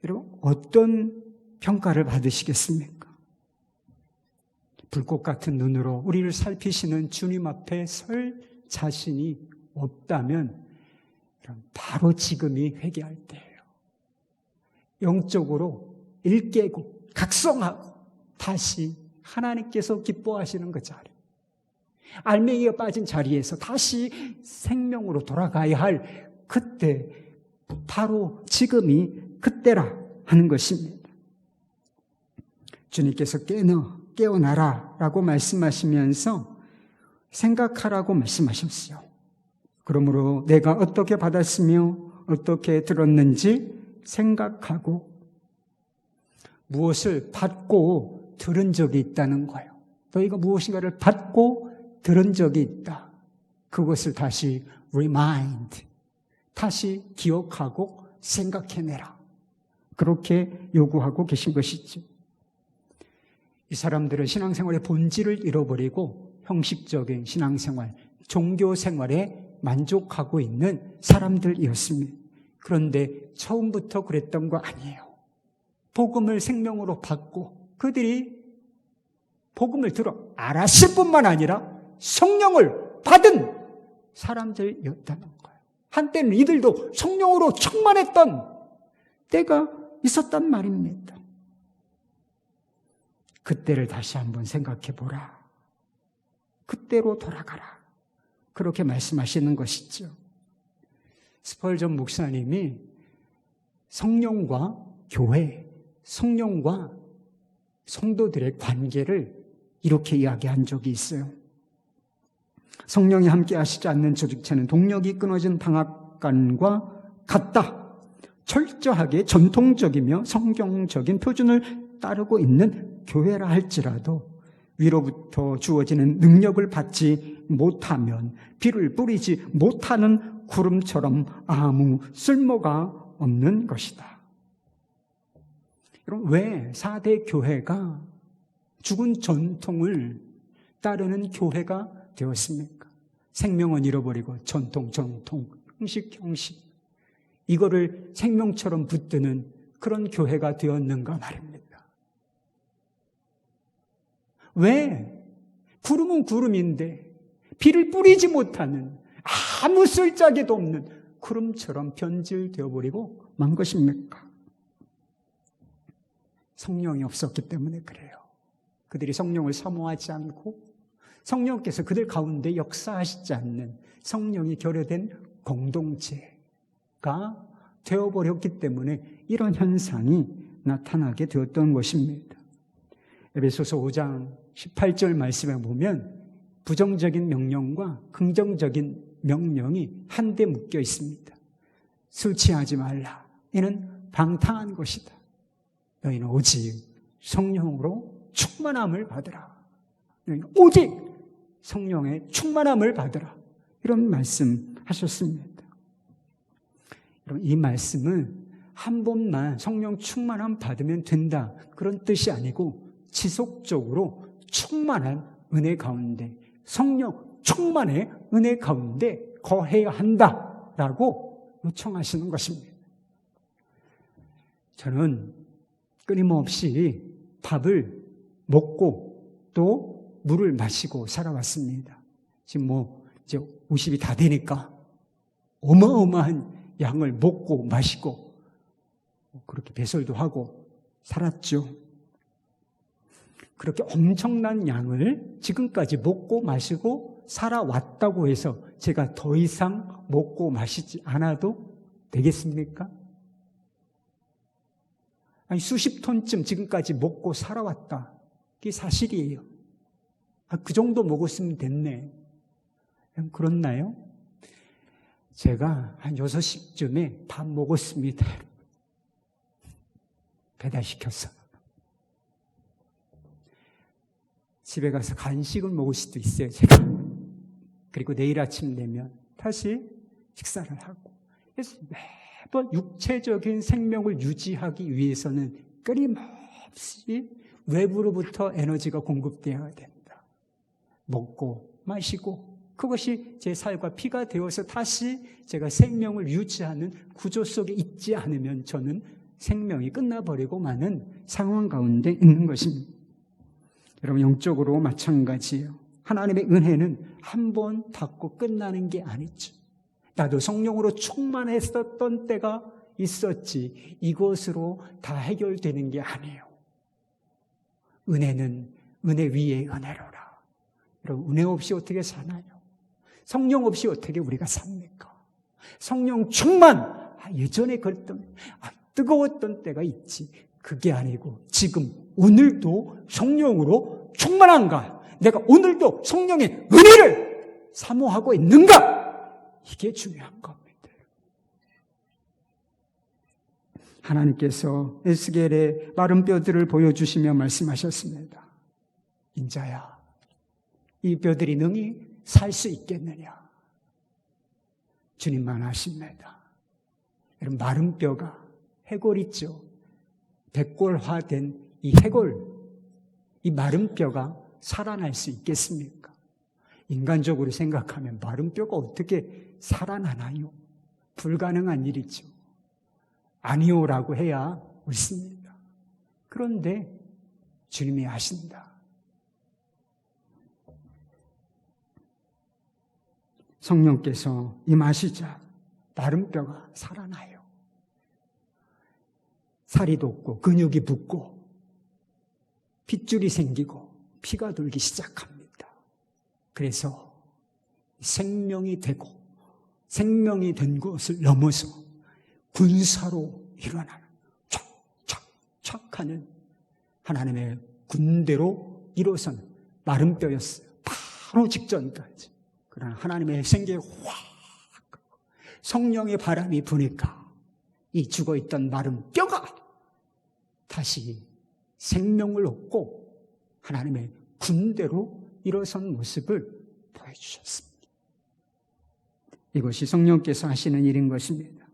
여러분 어떤 평가를 받으시겠습니까? 불꽃 같은 눈으로 우리를 살피시는 주님 앞에 설 자신이 없다면 바로 지금이 회개할 때예요. 영적으로 일깨고 각성하고 다시 하나님께서 기뻐하시는 그 자리, 알맹이가 빠진 자리에서 다시 생명으로 돌아가야 할 그때, 바로 지금이 그때라 하는 것입니다. 주님께서 깨어나라 라고 말씀하시면서 생각하라고 말씀하셨어요. 그러므로 내가 어떻게 받았으며 어떻게 들었는지 생각하고, 무엇을 받고 들은 적이 있다는 거예요. 너희가 무엇인가를 받고 들은 적이 있다. 그것을 다시 remind, 다시 기억하고 생각해내라. 그렇게 요구하고 계신 것이죠. 이 사람들은 신앙생활의 본질을 잃어버리고 형식적인 신앙생활, 종교생활에 만족하고 있는 사람들이었습니다. 그런데 처음부터 그랬던 거 아니에요. 복음을 생명으로 받고 그들이 복음을 들어 알았을 뿐만 아니라 성령을 받은 사람들이었다는 거예요. 한때는 이들도 성령으로 충만했던 때가 있었단 말입니다. 그때를 다시 한번 생각해 보라. 그때로 돌아가라. 그렇게 말씀하시는 것이죠. 스펄전 목사님이 성령과 교회, 성령과 성도들의 관계를 이렇게 이야기한 적이 있어요. 성령이 함께 하시지 않는 조직체는 동력이 끊어진 방앗간과 같다. 철저하게 전통적이며 성경적인 표준을 따르고 있는 교회라 할지라도 위로부터 주어지는 능력을 받지 못하면 비를 뿌리지 못하는 구름처럼 아무 쓸모가 없는 것이다. 그럼 왜 4대 교회가 죽은 전통을 따르는 교회가 되었습니까? 생명은 잃어버리고 전통, 형식 이거를 생명처럼 붙드는 그런 교회가 되었는가 말입니다. 왜? 구름은 구름인데 비를 뿌리지 못하는, 아무 쓸데기도 없는 구름처럼 변질되어 버리고 만 것입니까? 성령이 없었기 때문에 그래요. 그들이 성령을 사모하지 않고 성령께서 그들 가운데 역사하시지 않는 성령이 결여된 공동체가 되어버렸기 때문에 이런 현상이 나타나게 되었던 것입니다. 에베소서 5장 18절 말씀에 보면 부정적인 명령과 긍정적인 명령이 한데 묶여 있습니다. 술 취하지 말라. 이는 방탕한 것이다. 너희는 오직 성령으로 충만함을 받으라. 너희는 오직 성령의 충만함을 받으라. 이런 말씀하셨습니다. 여러분, 이 말씀은 한 번만 성령 충만함 받으면 된다, 그런 뜻이 아니고 지속적으로 충만한 은혜 가운데, 성령 충만의 은혜 가운데 거해야 한다라고 요청하시는 것입니다. 저는 끊임없이 밥을 먹고 또 물을 마시고 살아왔습니다. 지금 이제 50이 다 되니까 어마어마한 양을 먹고 마시고 그렇게 배설도 하고 살았죠. 그렇게 엄청난 양을 지금까지 먹고 마시고 살아왔다고 해서 제가 더 이상 먹고 마시지 않아도 되겠습니까? 아니, 수십 톤쯤 지금까지 먹고 살아왔다. 그게 사실이에요. 그 정도 먹었으면 됐네. 그렇나요? 제가 한 6시쯤에 밥 먹었습니다. 배달시켜서. 집에 가서 간식을 먹을 수도 있어요, 제가. 그리고 내일 아침 되면 다시 식사를 하고. 그래서 매번 육체적인 생명을 유지하기 위해서는 끊임없이 외부로부터 에너지가 공급되어야 된다. 먹고 마시고 그것이 제 살과 피가 되어서 다시 제가 생명을 유지하는 구조 속에 있지 않으면 저는 생명이 끝나버리고 마는 상황 가운데 있는 것입니다. 여러분, 영적으로 마찬가지예요. 하나님의 은혜는 한 번 받고 끝나는 게 아니죠. 나도 성령으로 충만했었던 때가 있었지 이것으로 다 해결되는 게 아니에요. 은혜는 은혜 위에 은혜로라. 여러분, 은혜 없이 어떻게 사나요? 성령 없이 어떻게 우리가 삽니까? 성령 충만! 예전에 그랬던 뜨거웠던 때가 있지. 그게 아니고 지금 오늘도 성령으로 충만한가? 내가 오늘도 성령의 은혜를 사모하고 있는가? 이게 중요한 겁니다. 하나님께서 에스겔의 마른 뼈들을 보여주시며 말씀하셨습니다. 인자야, 이 뼈들이 능히 살 수 있겠느냐? 주님만 아십니다. 여러분, 마른 뼈가 해골 있죠? 백골화된 이 해골, 이 마른 뼈가 살아날 수 있겠습니까? 인간적으로 생각하면 마른 뼈가 어떻게 살아나나요? 불가능한 일이죠. 아니오라고 해야 옳습니다. 그런데 주님이 아신다. 성령께서 임하시자 마른 뼈가 살아나요. 살이 돋고 근육이 붙고 핏줄이 생기고 피가 돌기 시작합니다. 그래서 생명이 되고 생명이 된 것을 넘어서 군사로 일어나는 촥촥촥 하는 하나님의 군대로 일어선 마른 뼈였어요. 바로 직전까지. 그러나 하나님의 생기에 확 성령의 바람이 부니까 이 죽어있던 마른 뼈가 다시 생명을 얻고 하나님의 군대로 일어선 모습을 보여주셨습니다. 이것이 성령께서 하시는 일인 것입니다.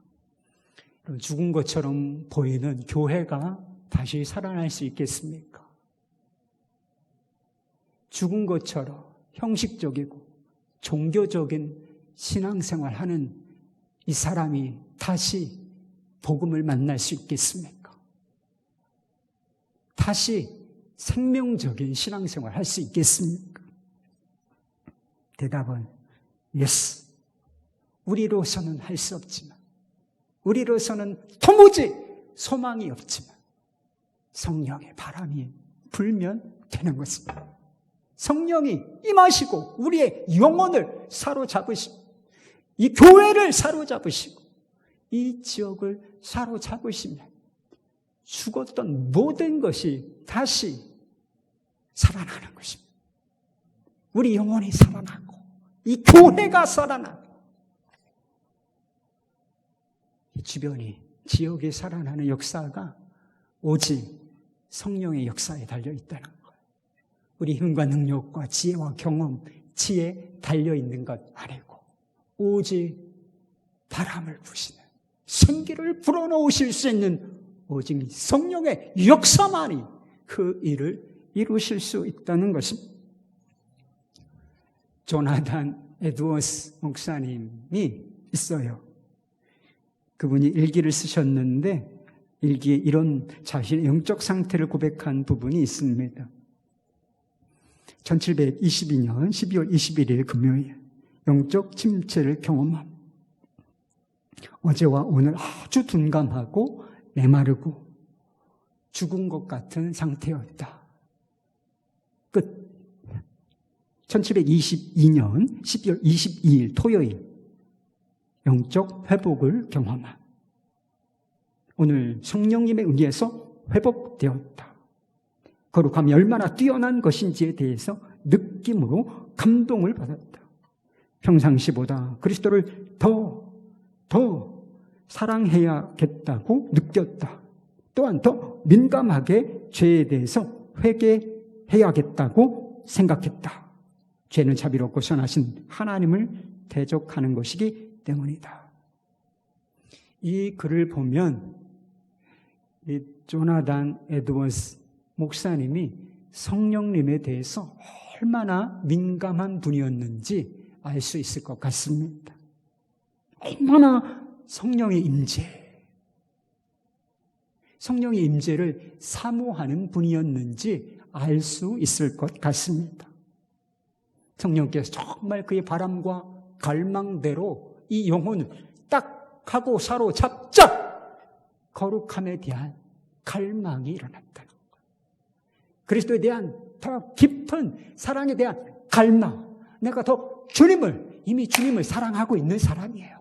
죽은 것처럼 보이는 교회가 다시 살아날 수 있겠습니까? 죽은 것처럼 형식적이고 종교적인 신앙생활하는 이 사람이 다시 복음을 만날 수 있겠습니까? 다시 생명적인 신앙생활 할 수 있겠습니까? 대답은 yes. 우리로서는 할 수 없지만, 우리로서는 도무지 소망이 없지만 성령의 바람이 불면 되는 것입니다. 성령이 임하시고 우리의 영혼을 사로잡으시고 이 교회를 사로잡으시고 이 지역을 사로잡으시면 죽었던 모든 것이 다시 살아나는 것입니다. 우리 영혼이 살아나고 이 교회가 살아나고 이 주변이 지역이 살아나는 역사가 오직 성령의 역사에 달려있다는 거예요. 우리 힘과 능력과 지혜와 경험, 지혜에 달려있는 것 아니고 오직 바람을 부시는 생기를 불어넣으실 수 있는 오직 성령의 역사만이 그 일을 이루실 수 있다는 것입니다. 조나단 에드워스 목사님이 있어요. 그분이 일기를 쓰셨는데 일기에 이런 자신의 영적 상태를 고백한 부분이 있습니다. 1722년 12월 21일 금요일 영적 침체를 경험함. 어제와 오늘 아주 둔감하고 메마르고 죽은 것 같은 상태였다. 끝. 1722년 12월 22일 토요일 영적 회복을 경험한, 오늘 성령님에 의해서 회복되었다. 거룩함이 얼마나 뛰어난 것인지에 대해서 느낌으로 감동을 받았다. 평상시보다 그리스도를 더 사랑해야겠다고 느꼈다. 또한 더 민감하게 죄에 대해서 회개해야겠다고 생각했다. 죄는 자비롭고 선하신 하나님을 대적하는 것이기 때문이다. 이 글을 보면 이 조나단 에드워즈 목사님이 성령님에 대해서 얼마나 민감한 분이었는지 알 수 있을 것 같습니다. 얼마나 성령의 임재를 사모하는 분이었는지 알 수 있을 것 같습니다. 성령께서 정말 그의 바람과 갈망대로 이 영혼을 딱 하고 사로잡자! 거룩함에 대한 갈망이 일어났다는 거예요. 그리스도에 대한 더 깊은 사랑에 대한 갈망. 내가 더 이미 주님을 사랑하고 있는 사람이에요.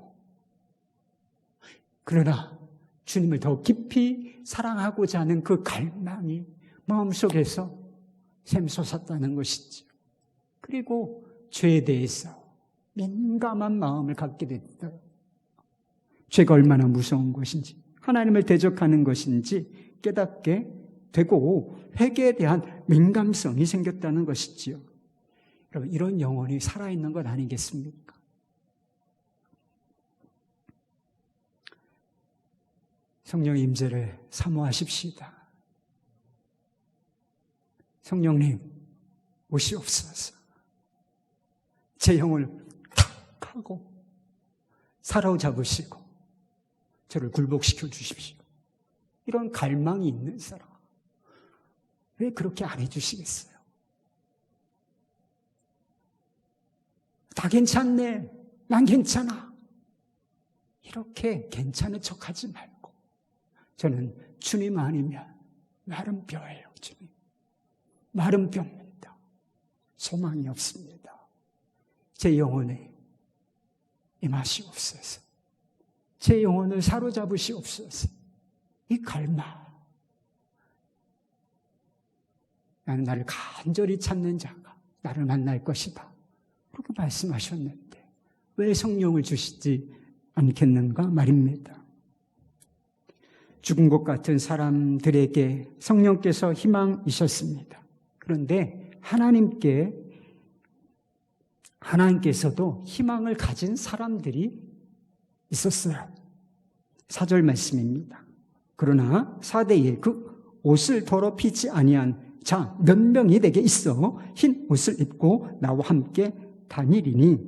그러나 주님을 더 깊이 사랑하고자 하는 그 갈망이 마음속에서 샘솟았다는 것이죠. 그리고 죄에 대해서 민감한 마음을 갖게 됐다. 죄가 얼마나 무서운 것인지, 하나님을 대적하는 것인지 깨닫게 되고 회개에 대한 민감성이 생겼다는 것이지요. 여러분, 이런 영혼이 살아있는 것 아니겠습니까? 성령의 임재를 사모하십시다. 성령님 오시옵소서. 제 영혼을 탁 하고 사로잡으시고 저를 굴복시켜 주십시오. 이런 갈망이 있는 사람, 왜 그렇게 안 해주시겠어요? 다 괜찮네, 난 괜찮아, 이렇게 괜찮은 척하지 말고, 저는 주님 아니면 마른 뼈예요. 주님, 마른 뼈입니다. 소망이 없습니다. 제 영혼에 임하시옵소서. 제 영혼을 사로잡으시옵소서. 이 갈망, 나는 나를 간절히 찾는 자가 나를 만날 것이다, 그렇게 말씀하셨는데 왜 성령을 주시지 않겠는가 말입니다. 죽은 것 같은 사람들에게 성령께서 희망이셨습니다. 그런데 하나님께서도 희망을 가진 사람들이 있었어요. 4절 말씀입니다. 그러나 4대에 그 옷을 더럽히지 아니한 자 몇 명이 내게 있어 흰 옷을 입고 나와 함께 다니리니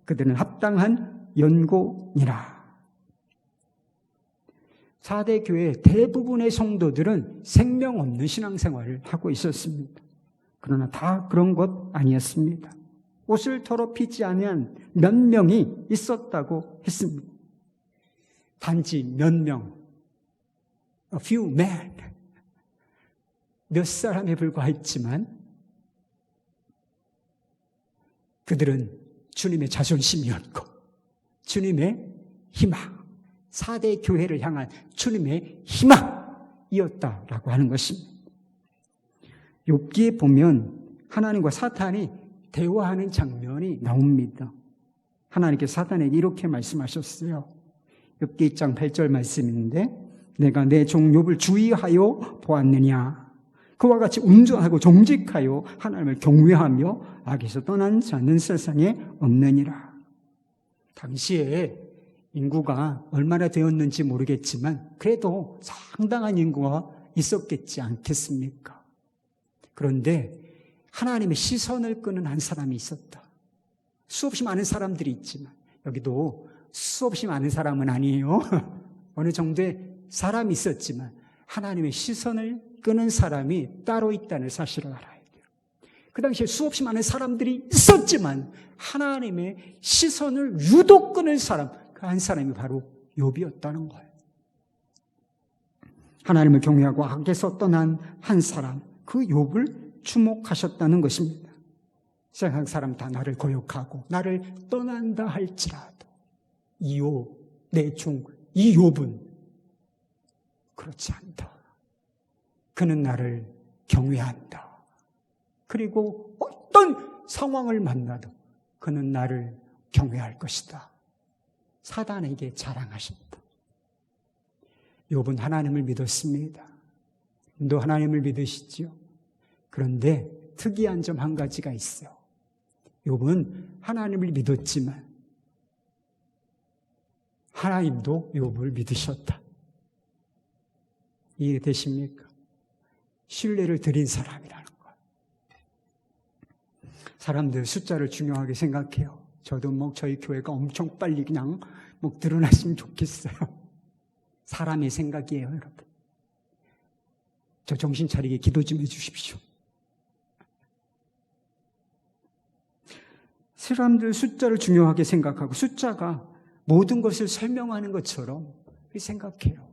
그들은 합당한 연고니라. 4대 교회 대부분의 성도들은 생명 없는 신앙생활을 하고 있었습니다. 그러나 다 그런 것 아니었습니다. 옷을 더럽히지 아니한 몇 명이 있었다고 했습니다. 단지 몇 명, a few men, 몇 사람에 불과했지만 그들은 주님의 자존심이었고 주님의 희망, 4대 교회를 향한 주님의 희망이었다라고 하는 것입니다. 욥기에 보면 하나님과 사탄이 대화하는 장면이 나옵니다. 하나님께서 사탄에게 이렇게 말씀하셨어요. 욥기 2장 8절 말씀인데 내가 내 종 욥을 주의하여 보았느냐. 그와 같이 온전하고 정직하여 하나님을 경외하며 악에서 떠난 자는 세상에 없느니라. 당시에 인구가 얼마나 되었는지 모르겠지만 그래도 상당한 인구가 있었겠지 않겠습니까? 그런데 하나님의 시선을 끄는 한 사람이 있었다. 수없이 많은 사람들이 있지만 여기도 수없이 많은 사람은 아니에요. 어느 정도의 사람이 있었지만 하나님의 시선을 끄는 사람이 따로 있다는 사실을 알아야 돼요. 그 당시에 수없이 많은 사람들이 있었지만 하나님의 시선을 유독 끄는 사람, 그 한 사람이 바로 욥이었다는 거예요. 하나님을 경외하고 악에서 떠난 한 사람, 그 욥을 주목하셨다는 것입니다. 세상 사람 다 나를 거역하고 나를 떠난다 할지라도 이 욥, 내 중 이 욥은 그렇지 않다. 그는 나를 경외한다. 그리고 어떤 상황을 만나도 그는 나를 경외할 것이다. 사단에게 자랑하셨다. 욥은 하나님을 믿었습니다. 너 하나님을 믿으시지요? 그런데 특이한 점 한 가지가 있어요. 욥은 하나님을 믿었지만 하나님도 욥을 믿으셨다. 이해되십니까? 신뢰를 드린 사람이라는 것. 사람들 숫자를 중요하게 생각해요. 저도 저희 교회가 엄청 빨리 그냥 드러났으면 좋겠어요. 사람의 생각이에요, 여러분. 저 정신 차리게 기도 좀 해주십시오. 사람들 숫자를 중요하게 생각하고 숫자가 모든 것을 설명하는 것처럼 생각해요.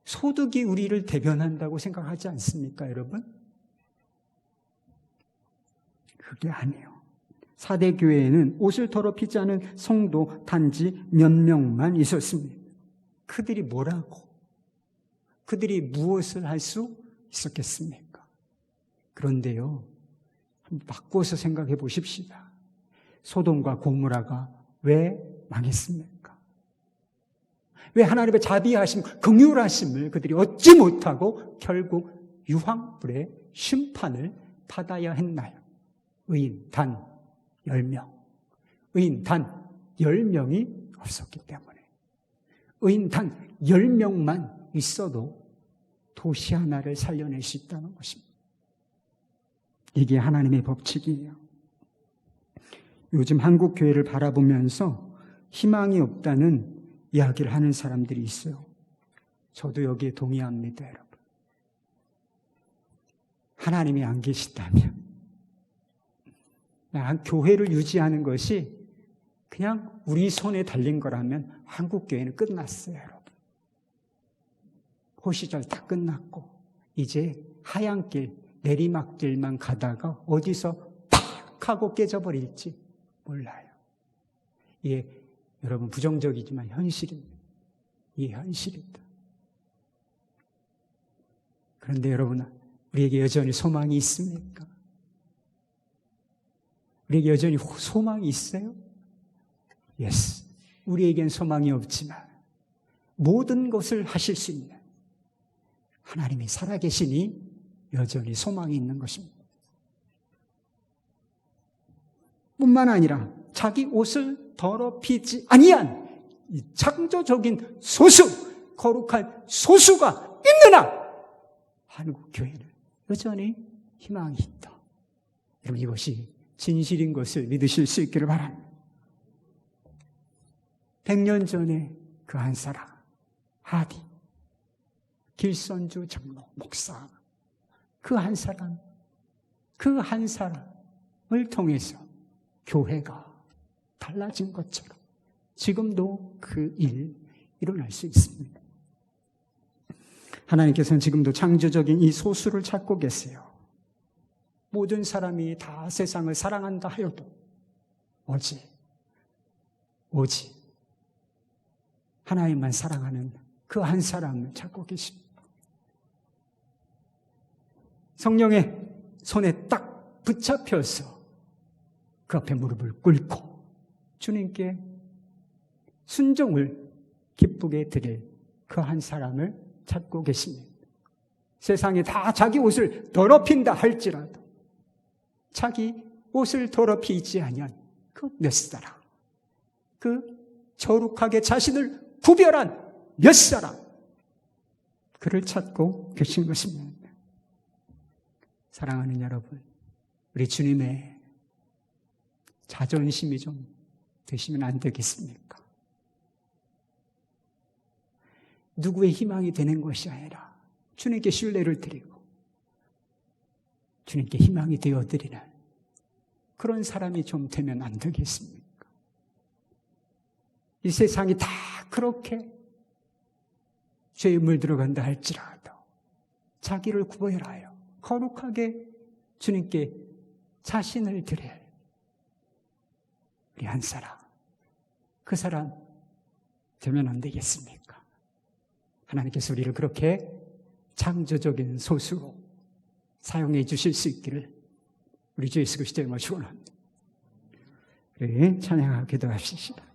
소득이 우리를 대변한다고 생각하지 않습니까, 여러분? 그게 아니에요. 4대 교회에는 옷을 더럽히지 않은 성도 단지 몇 명만 있었습니다. 그들이 뭐라고? 그들이 무엇을 할 수 있었겠습니까? 그런데요, 한번 바꿔서 생각해 보십시다. 소돔과 고모라가 왜 망했습니까? 왜 하나님의 자비하심, 긍휼하심을 그들이 얻지 못하고 결국 유황불의 심판을 받아야 했나요? 의인 단 10명. 의인 단 10명이 없었기 때문에. 의인 단 10명만 있어도 도시 하나를 살려낼 수 있다는 것입니다. 이게 하나님의 법칙이에요. 요즘 한국 교회를 바라보면서 희망이 없다는 이야기를 하는 사람들이 있어요. 저도 여기에 동의합니다, 여러분. 하나님이 안 계시다면 교회를 유지하는 것이 그냥 우리 손에 달린 거라면 한국 교회는 끝났어요, 여러분. 호시절 다 끝났고 이제 하얀길, 내리막길만 가다가 어디서 팍 하고 깨져버릴지 몰라요. 이게 여러분 부정적이지만 현실입니다. 이게 현실이다. 그런데 여러분, 우리에게 여전히 소망이 있습니까? 우리에게 여전히 소망이 있어요? Yes. 우리에겐 소망이 없지만 모든 것을 하실 수 있는 하나님이 살아계시니 여전히 소망이 있는 것입니다. 뿐만 아니라 자기 옷을 더럽히지 아니한 이 창조적인 소수, 거룩한 소수가 있느나 한국 교회는 여전히 희망이 있다. 여러분, 이것이 진실인 것을 믿으실 수 있기를 바랍니다. 100년 전에 그 한 사람, 하디, 길선주 장로, 목사, 그 한 사람을 통해서 교회가 달라진 것처럼 지금도 그 일 일어날 수 있습니다. 하나님께서는 지금도 창조적인 이 소수를 찾고 계세요. 모든 사람이 다 세상을 사랑한다 하여도 오직 하나님만 사랑하는 그 한 사람을 찾고 계십니다. 성령의 손에 딱 붙잡혀서 그 앞에 무릎을 꿇고 주님께 순종을 기쁘게 드릴 그 한 사람을 찾고 계십니다. 세상에 다 자기 옷을 더럽힌다 할지라도 자기 옷을 더럽히지 아니한 그 몇 사람, 그 거룩하게 자신을 구별한 몇 사람, 그를 찾고 계신 것입니다. 사랑하는 여러분, 우리 주님의 자존심이 좀 되시면 안 되겠습니까? 누구의 희망이 되는 것이 아니라 주님께 신뢰를 드리고 주님께 희망이 되어드리는 그런 사람이 좀 되면 안 되겠습니까? 이 세상이 다 그렇게 죄에 물들어간다 할지라도 자기를 구별하여 거룩하게 주님께 자신을 드릴 우리 한 사람, 그 사람 되면 안 되겠습니까? 하나님께서 우리를 그렇게 창조적인 소수로 사용해 주실 수 있기를 우리 주 예수 그리스도의 이름으로 축원합니다. 우리 찬양하고 기도합시다.